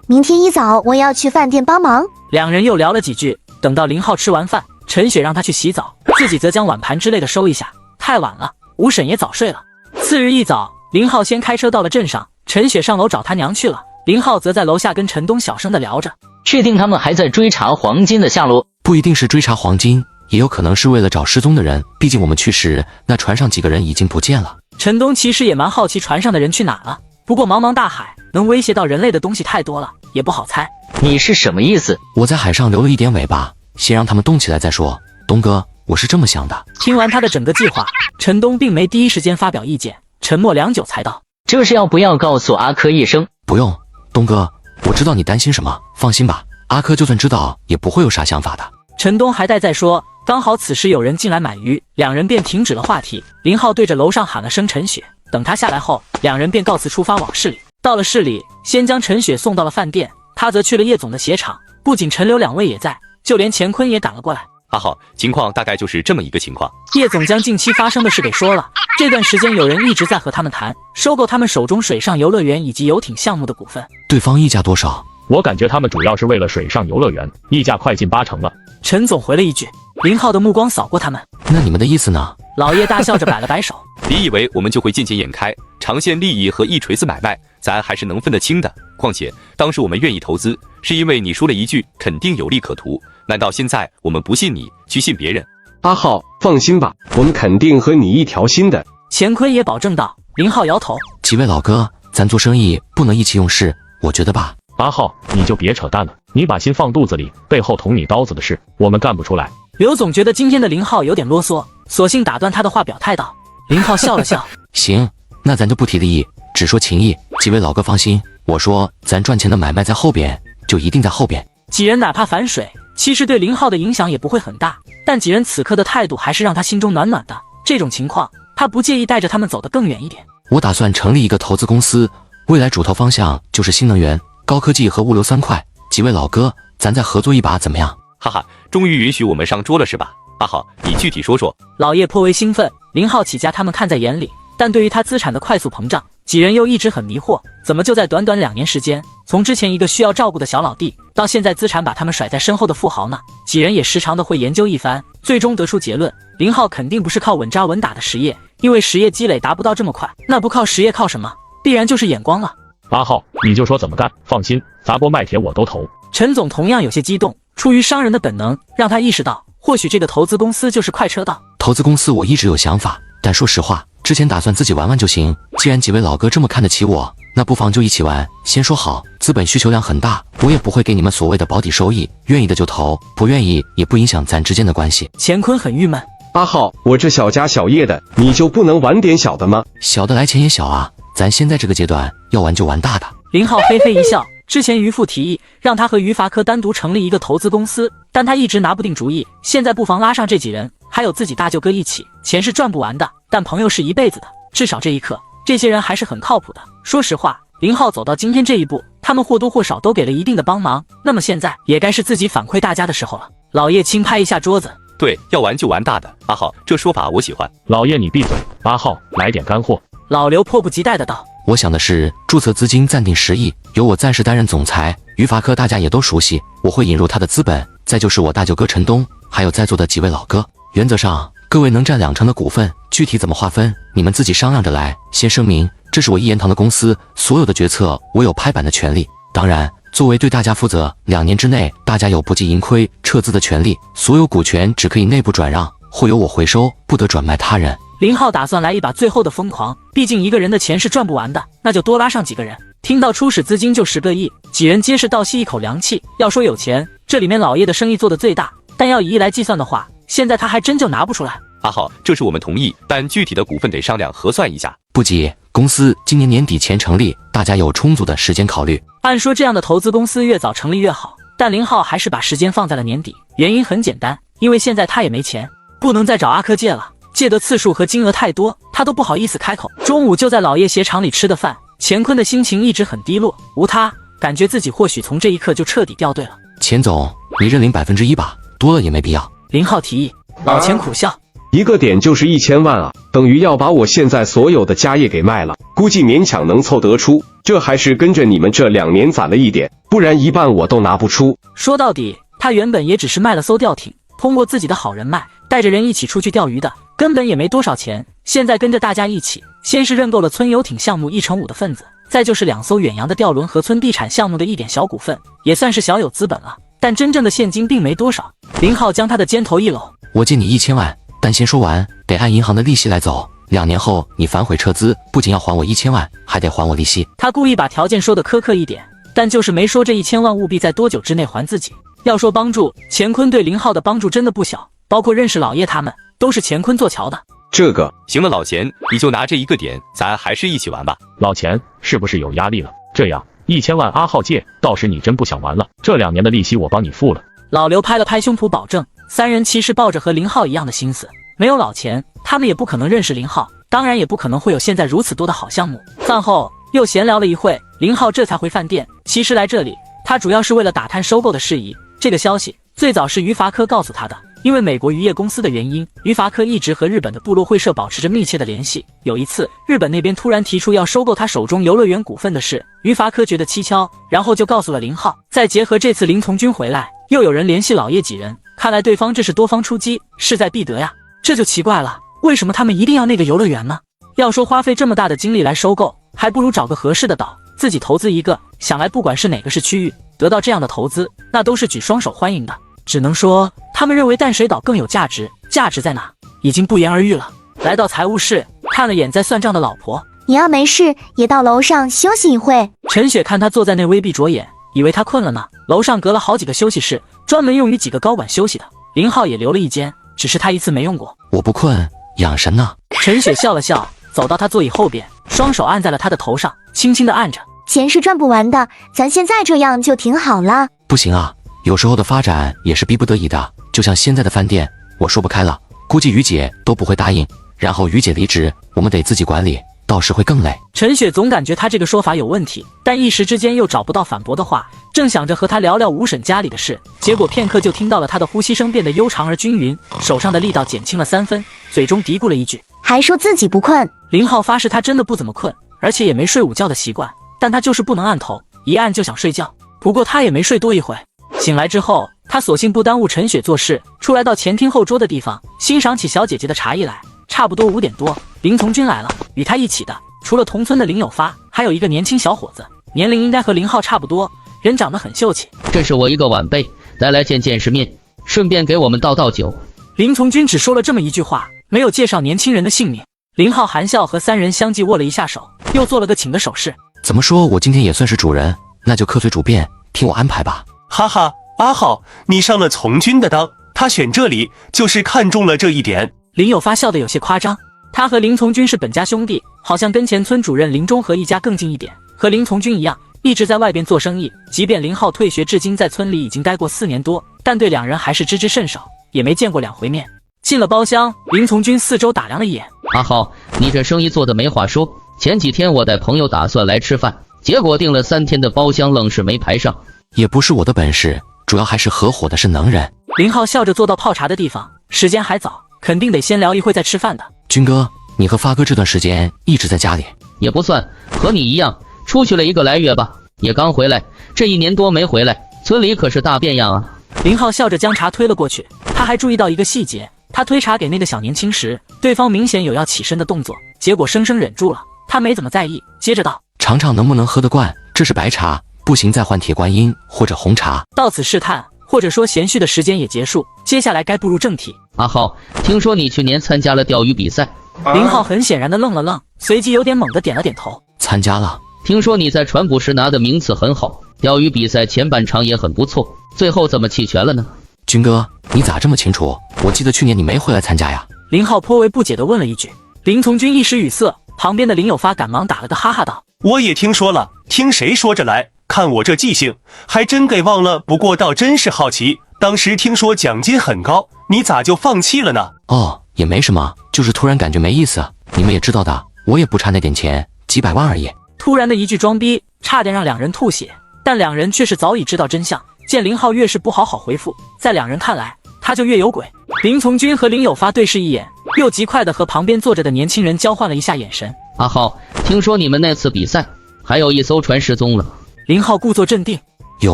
O: 明天一早我也要去饭店帮忙。
A: 两人又聊了几句，等到林浩吃完饭，陈雪让他去洗澡，自己则将碗盘之类的收一下。太晚了，吴婶也早睡了。次日一早，林浩先开车到了镇上，陈雪上楼找他娘去了，林浩则在楼下跟陈东小声的聊着。
Q: 确定他们还在追查黄金的下落？
D: 不一定是追查黄金，也有可能是为了找失踪的人，毕竟我们去时那船上几个人已经不见了。
A: 陈东其实也蛮好奇船上的人去哪了，不过茫茫大海能威胁到人类的东西太多了，也不好猜。
Q: 你是什么意思？
D: 我在海上留了一点尾巴，先让他们动起来再说。东哥，我是这么想的。
A: 听完他的整个计划，陈东并没第一时间发表意见，沉默良久才道：
Q: 这是要不要告诉阿珂一声？
D: 不用，东哥，我知道你担心什么，放心吧，阿珂就算知道也不会有啥想法的。
A: 陈东还待再说，刚好此时有人进来买鱼，两人便停止了话题。林浩对着楼上喊了声陈雪，等他下来后，两人便告辞出发往市里。到了市里，先将陈雪送到了饭店，他则去了叶总的鞋厂。不仅陈刘两位也在，就连乾坤也赶了过来。
H: 阿浩，情况大概就是这么一个情况。
A: 叶总将近期发生的事给说了。这段时间有人一直在和他们谈收购他们手中水上游乐园以及游艇项目的股份。
D: 对方溢价多少？
I: 我感觉他们主要是为了水上游乐园，溢价快近80%了。
A: 陈总回了一句。林浩的目光扫过他们，
D: 那你们的意思呢？
A: 老叶大笑着摆了摆手。
H: 别以为我们就会见钱眼开，长线利益和一锤子买卖，咱还是能分得清的。况且当时我们愿意投资，是因为你说了一句肯定有利可图，难道现在我们不信你，去信别人？
V: 阿浩，放心吧，我们肯定和你一条心的。
A: 乾坤也保证道。林浩摇头，
D: 几位老哥，咱做生意不能意气用事，我觉得吧。
I: 阿浩，你就别扯淡了，你把心放肚子里，背后捅你刀子的事，我们干不出来。
A: 刘总觉得今天的林浩有点啰嗦，索性打断他的话，表态道。林浩笑了笑，
D: 行，那咱就不提利益，只说情义。几位老哥放心，我说咱赚钱的买卖在后边，就一定在后边。
A: 几人哪怕反水，其实对林浩的影响也不会很大，但几人此刻的态度还是让他心中暖暖的。这种情况，他不介意带着他们走得更远一点。
D: 我打算成立一个投资公司，未来主投方向就是新能源、高科技和物流3块。几位老哥，咱再合作一把怎么样？
H: 哈哈，终于允许我们上桌了是吧？阿浩，你具体说说。
A: 老叶颇为兴奋，林浩起家他们看在眼里，但对于他资产的快速膨胀，几人又一直很迷惑，怎么就在短短2年时间，从之前一个需要照顾的小老弟，到现在资产把他们甩在身后的富豪呢？几人也时常的会研究一番，最终得出结论，林浩肯定不是靠稳扎稳打的实业，因为实业积累达不到这么快，那不靠实业靠什么？必然就是眼光了。
I: 阿浩，你就说怎么干，放心，砸锅卖铁我都投。
A: 陈总同样有些激动，出于商人的本能，让他意识到或许这个投资公司就是快车道。
D: 投资公司我一直有想法，但说实话，之前打算自己玩玩就行。既然几位老哥这么看得起我，那不妨就一起玩。先说好，资本需求量很大，我也不会给你们所谓的保底收益，愿意的就投，不愿意也不影响咱之间的关系。
A: 乾坤很郁闷，
V: 阿浩，我这小家小业的，你就不能玩点小的吗？
D: 小的来钱也小啊，咱现在这个阶段要玩就玩大的。
A: 林浩嘿嘿一笑。之前于父提议让他和于伐科单独成立一个投资公司，但他一直拿不定主意。现在不妨拉上这几人，还有自己大舅哥一起，钱是赚不完的，但朋友是一辈子的。至少这一刻，这些人还是很靠谱的。说实话，林浩走到今天这一步，他们或多或少都给了一定的帮忙。那么现在也该是自己反馈大家的时候了。老叶轻拍一下桌子，
H: 对，要玩就玩大的。阿浩，这说法我喜欢。
I: 老叶你闭嘴，阿浩来点干货。
A: 老刘迫不及待的道。
D: 我想的是，注册资金暂定10亿，由我暂时担任总裁。于伐科大家也都熟悉，我会引入他的资本。再就是我大舅哥陈东，还有在座的几位老哥。原则上，各位能占2成的股份，具体怎么划分，你们自己商量着来。先声明，这是我一言堂的公司，所有的决策我有拍板的权利。当然，作为对大家负责，2年之内大家有不计盈亏撤资的权利，所有股权只可以内部转让，或由我回收，不得转卖他人。
A: 林浩打算来一把最后的疯狂，毕竟一个人的钱是赚不完的，那就多拉上几个人。听到初始资金就10个亿，几人皆是倒吸一口凉气。要说有钱，这里面老叶的生意做得最大，但要以亿来计算的话，现在他还真就拿不出来。
H: 阿浩，这是我们同意，但具体的股份得商量核算一下。
D: 不急，公司今年年底前成立，大家有充足的时间考虑。
A: 按说这样的投资公司越早成立越好，但林浩还是把时间放在了年底。原因很简单，因为现在他也没钱，不能再找阿珂借了。借的次数和金额太多，他都不好意思开口。中午就在老叶鞋厂里吃的饭，乾坤的心情一直很低落。无他，感觉自己或许从这一刻就彻底掉队了。
D: 钱总，你认领1%吧，多了也没必要。
A: 林浩提议，老钱苦笑，
V: 一个点就是1000万啊，等于要把我现在所有的家业给卖了，估计勉强能凑得出。这还是跟着你们这2年攒了一点，不然1半我都拿不出。
A: 说到底，他原本也只是卖了艘吊艇，通过自己的好人脉，带着人一起出去钓鱼的。根本也没多少钱，现在跟着大家一起，先是认购了村游艇项目1/5的份子，再就是2艘远洋的钓轮和村地产项目的一点小股份，也算是小有资本了。但真正的现金并没多少。林浩将他的肩头一搂，
D: 我借你1000万，但先说完，得按银行的利息来走。2年后你反悔撤资，不仅要还我1000万，还得还我利息。
A: 他故意把条件说得苛刻一点，但就是没说这1000万务必在多久之内还自己。要说帮助，乾坤对林浩的帮助真的不小，包括认识老叶他们。都是乾坤做桥的。
V: 这个
H: 行了，老钱，你就拿这一个点，咱还是一起玩吧。
I: 老钱是不是有压力了？这样1000万阿浩借，到时你真不想玩了，这2年的利息我帮你付了。
A: 老刘拍了拍胸脯保证。3人其实抱着和林浩一样的心思，没有老钱，他们也不可能认识林浩，当然也不可能会有现在如此多的好项目。饭后又闲聊了一会，林浩这才回饭店。其实来这里，他主要是为了打探收购的事宜。这个消息最早是于伐科告诉他的。因为美国渔业公司的原因，于伐科一直和日本的部落会社保持着密切的联系。有一次，日本那边突然提出要收购他手中游乐园股份的事，于伐科觉得蹊跷，然后就告诉了林浩。再结合这次林从军回来，又有人联系老叶几人，看来对方这是多方出击，势在必得呀。这就奇怪了，为什么他们一定要那个游乐园呢？要说花费这么大的精力来收购，还不如找个合适的岛，自己投资一个。想来不管是哪个市区域，得到这样的投资，那都是举双手欢迎的。只能说他们认为淡水岛更有价值，价值在哪已经不言而喻了。来到财务室，看了眼在算账的老婆，
O: 你要没事也到楼上休息一会。
A: 陈雪看他坐在那微闭着眼，以为他困了呢。楼上隔了好几个休息室，专门用于几个高管休息的。林浩也留了一间，只是他一次没用过。
D: 我不困，养神呢。
A: 陈雪笑了笑，走到他座椅后边，双手按在了他的头上，轻轻地按着。
O: 钱是赚不完的，咱现在这样就挺好了。
D: 不行啊，有时候的发展也是逼不得已的，就像现在的饭店，我说不开了，估计于姐都不会答应。然后于姐离职，我们得自己管理，到时会更累。
A: 陈雪总感觉他这个说法有问题，但一时之间又找不到反驳的话，正想着和他聊聊吴婶家里的事，结果片刻就听到了他的呼吸声变得悠长而均匀，手上的力道减轻了3分，嘴中嘀咕了一句，
O: 还说自己不困。
A: 林浩发誓他真的不怎么困，而且也没睡午觉的习惯，但他就是不能按头，一按就想睡觉。不过他也没睡多一会，醒来之后，他索性不耽误陈雪做事，出来到前厅后桌的地方，欣赏起小姐姐的茶艺来。差不多5点多，林从军来了，与他一起的除了同村的林有发，还有一个年轻小伙子，年龄应该和林浩差不多，人长得很秀气。
Q: 这是我一个晚辈，带来见见世面，顺便给我们倒酒。
A: 林从军只说了这么一句话，没有介绍年轻人的姓名。林浩含笑和三人相继握了一下手，又做了个请的手势。
D: 怎么说，我今天也算是主人，那就客随主便，听我安排吧。
J: 哈哈，阿浩，你上了从军的当，他选这里就是看中了这一点。
A: 林有发笑得有些夸张，他和林从军是本家兄弟，好像跟前村主任林中和一家更近一点。和林从军一样，一直在外边做生意，即便林浩退学至今在村里已经待过4年多，但对两人还是知之甚少，也没见过2回面。进了包厢，林从军四周打量了一眼。
Q: 阿浩，你这生意做的没话说。前几天我带朋友打算来吃饭，结果订了3天的包厢，愣是没排上。
D: 也不是我的本事，主要还是合伙的是能人。
A: 林浩笑着坐到泡茶的地方，时间还早，肯定得先聊一会再吃饭的。
D: 军哥，你和发哥这段时间一直在家里？
Q: 也不算，和你一样，出去了1个来月吧，也刚回来，这1年多没回来，村里可是大变样啊。
A: 林浩笑着将茶推了过去，他还注意到一个细节，他推茶给那个小年轻时，对方明显有要起身的动作，结果生生忍住了，他没怎么在意，接着道：
D: 尝尝能不能喝得惯，这是白茶，不行再换铁观音或者红茶。
A: 到此试探或者说闲叙的时间也结束，接下来该步入正题。
Q: 阿浩，听说你去年参加了钓鱼比赛？
A: 林浩很显然的愣了愣，随即有点猛的点了点头。
D: 参加了。
Q: 听说你在船捕时拿的名次很好，钓鱼比赛前半场也很不错，最后怎么弃权了呢？
D: 军哥，你咋这么清楚？我记得去年你没回来参加呀。
A: 林浩颇为不解地问了一句。林从军一时语塞，旁边的林有发赶忙打了个哈哈道：
J: 我也听说了，听谁说着来，看我这记性，还真给忘了。不过倒真是好奇，当时听说奖金很高，你咋就放弃了呢？
D: 哦，也没什么，就是突然感觉没意思。你们也知道的，我也不差那点钱，几百万而已。
A: 突然的一句装逼，差点让两人吐血，但两人却是早已知道真相。见林浩越是不好好回复，在两人看来，他就越有鬼。林从军和林有发对视一眼，又极快地和旁边坐着的年轻人交换了一下眼神。
Q: 阿浩，听说你们那次比赛还有一艘船失踪了。
A: 林浩故作镇定：
D: 有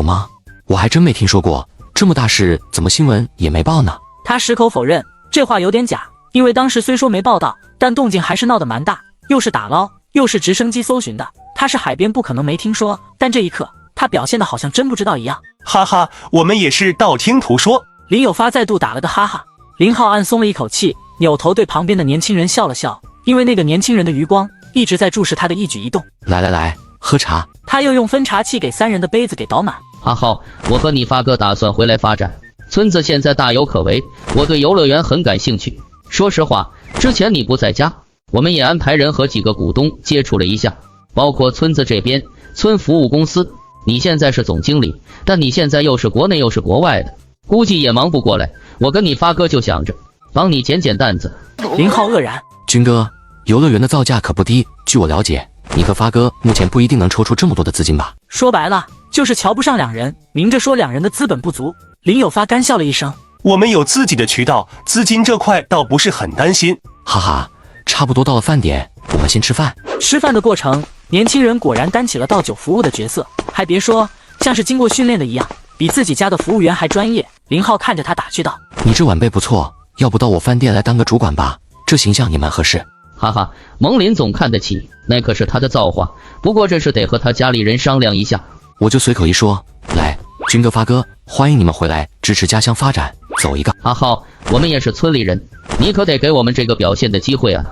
D: 吗？我还真没听说过，这么大事怎么新闻也没报呢？
A: 他矢口否认，这话有点假，因为当时虽说没报道，但动静还是闹得蛮大，又是打捞，又是直升机搜寻的，他是海边不可能没听说。但这一刻他表现得好像真不知道一样。
J: 哈哈，我们也是道听途说。
A: 林有发再度打了个哈哈。林浩暗松了一口气，扭头对旁边的年轻人笑了笑，因为那个年轻人的余光一直在注视他的一举一动。
D: 来，喝茶。
A: 他又用分茶器给三人的杯子给倒满。
Q: 阿浩，我和你发哥打算回来发展，村子现在大有可为，我对游乐园很感兴趣。说实话，之前你不在家，我们也安排人和几个股东接触了一下，包括村子这边村服务公司。你现在是总经理，但你现在又是国内又是国外的，估计也忙不过来。我跟你发哥就想着帮你减减担子。
A: 林浩愕然：
D: 军哥，游乐园的造价可不低，据我了解，你和发哥目前不一定能抽出这么多的资金吧？
A: 说白了就是瞧不上两人，明着说两人的资本不足。林有发干笑了一声：
J: 我们有自己的渠道，资金这块倒不是很担心。
D: 哈哈，差不多到了饭点，我们先吃饭。
A: 吃饭的过程，年轻人果然担起了倒酒服务的角色，还别说，像是经过训练的一样，比自己家的服务员还专业。林浩看着他打趣道：
D: 你这晚辈不错，要不到我饭店来当个主管吧？这形象也蛮合适。
Q: 哈哈，蒙林总看得起，那可是他的造化，不过这事得和他家里人商量一下。
D: 我就随口一说。来，军哥发哥，欢迎你们回来支持家乡发展，走一个。
Q: 阿浩，我们也是村里人，你可得给我们这个表现的机会啊。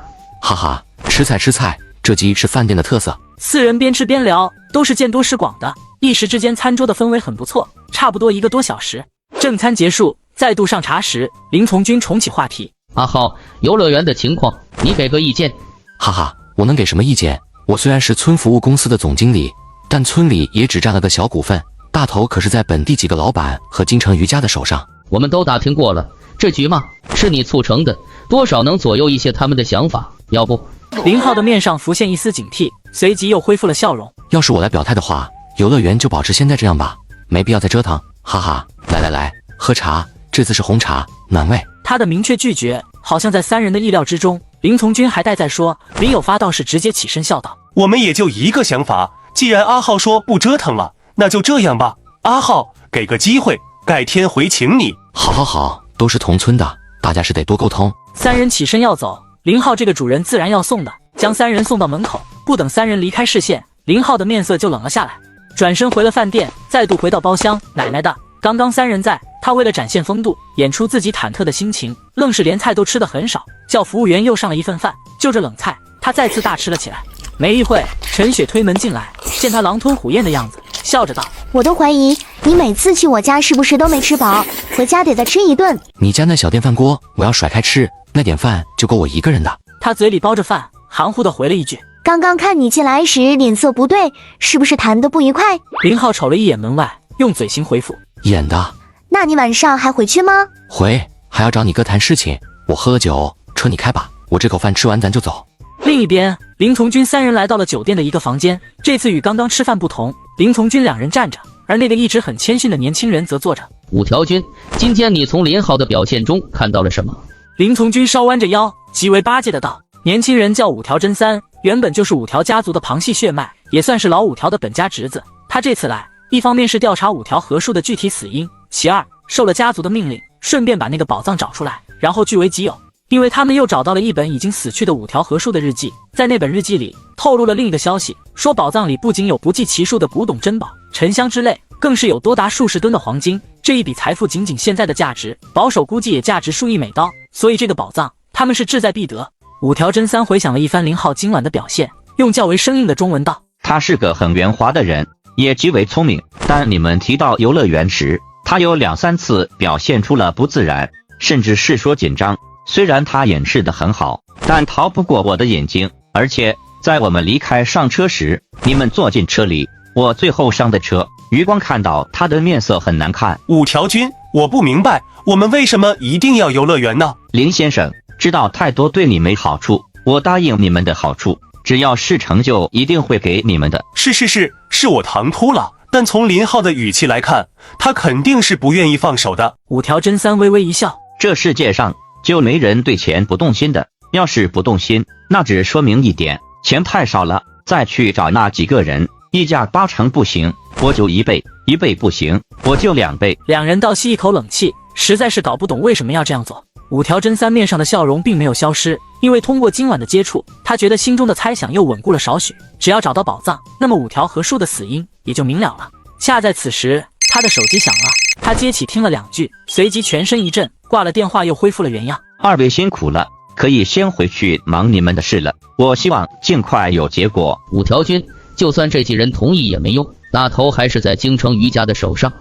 D: 哈哈，吃菜，这鸡是饭店的特色。
A: 四人边吃边聊，都是见多识广的，一时之间餐桌的氛围很不错。差不多1个多小时，正餐结束，再度上茶时，林从军重启话题：
Q: 阿浩，游乐园的情况，你给个意见。
D: 哈哈，我能给什么意见？我虽然是村服务公司的总经理，但村里也只占了个小股份，大头可是在本地几个老板和京城余家的手上。
Q: 我们都打听过了，这局嘛是你促成的，多少能左右一些他们的想法，要不？
A: 林浩的面上浮现一丝警惕，随即又恢复了笑容。
D: 要是我来表态的话，游乐园就保持现在这样吧，没必要再折腾。哈哈，来，喝茶，这次是红茶，暖胃。
A: 他的明确拒绝，好像在三人的意料之中。林从军还待在说，林有发倒是直接起身笑道：
J: 我们也就一个想法，既然阿浩说不折腾了，那就这样吧。阿浩，给个机会，改天回请你。
D: 好，都是同村的，大家是得多沟通。
A: 三人起身要走，林浩这个主人自然要送的，将三人送到门口。不等三人离开视线，林浩的面色就冷了下来，转身回了饭店，再度回到包厢。奶奶的，刚刚三人在，他为了展现风度，演出自己忐忑的心情，愣是连菜都吃得很少，叫服务员又上了一份饭，就这冷菜，他再次大吃了起来。没一会，陈雪推门进来，见他狼吞虎咽的样子，笑着道：“
O: 我都怀疑你每次去我家是不是都没吃饱，回家得再吃一顿。
D: 你家那小电饭锅，我要甩开吃，那点饭就够我一个人的。”
A: 他嘴里包着饭，含糊的回了一句：“
O: 刚刚看你进来时脸色不对，是不是谈得不愉快？”
A: 林浩瞅了一眼门外，用嘴型回复：“
D: 演的。”
O: 那你晚上还回去吗？
D: 回，还要找你哥谈事情。我喝了酒，车你开吧，我这口饭吃完咱就走。
A: 另一边，林从军三人来到了酒店的一个房间，这次与刚刚吃饭不同，林从军两人站着，而那个一直很谦逊的年轻人则坐着。
Q: 五条军，今天你从林浩的表现中看到了什么？
A: 林从军稍弯着腰，极为巴结的道：“年轻人叫五条真三，原本就是五条家族的旁系血脉，也算是老五条的本家侄子。他这次来，一方面是调查五条合数的具体死因，其二受了家族的命令，顺便把那个宝藏找出来，然后据为己有。因为他们又找到了一本已经死去的五条合数的日记，在那本日记里透露了另一个消息，说宝藏里不仅有不计其数的古董珍宝、沉香之类，更是有多达数十吨的黄金。这一笔财富仅现在的价值，保守估计也价值数亿美刀，所以这个宝藏他们是志在必得。”五条真三回想了一番林浩今晚的表现，用较为生硬的中文道：“
B: 他是个很圆滑的人，也极为聪明，但你们提到游乐园时，他有2-3次表现出了不自然，甚至是说紧张。虽然他掩饰得很好，但逃不过我的眼睛。而且在我们离开上车时，你们坐进车里，我最后上的车，余光看到他的面色很难看。”
J: 五条军，我不明白，我们为什么一定要游乐园呢？
B: 林先生，知道太多对你没好处，我答应你们的好处，只要是成就，一定会给你们的。
J: 是我唐突了，但从林浩的语气来看，他肯定是不愿意放手的。
A: 五条真三微微一笑：“
B: 这世界上就没人对钱不动心的，要是不动心，那只说明一点，钱太少了。再去找那几个人，溢价8成不行，我就1倍；1倍不行，我就2倍。”
A: 两人倒吸一口冷气，实在是搞不懂为什么要这样做。五条真三面上的笑容并没有消失，因为通过今晚的接触，他觉得心中的猜想又稳固了少许。只要找到宝藏，那么五条合数的死因也就明了了。恰在此时，他的手机响了，他接起听了2句，随即全身一震，挂了电话又恢复了原样。
B: 二位辛苦了，可以先回去忙你们的事了。我希望尽快有结果。
Q: 五条军，就算这几人同意也没用，大头还是在京城余家的手上。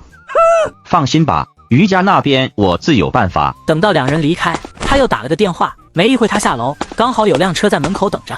B: 放心吧，余家那边我自有办法。
A: 等到两人离开，他又打了个电话，没一会他下楼，刚好有辆车在门口等着。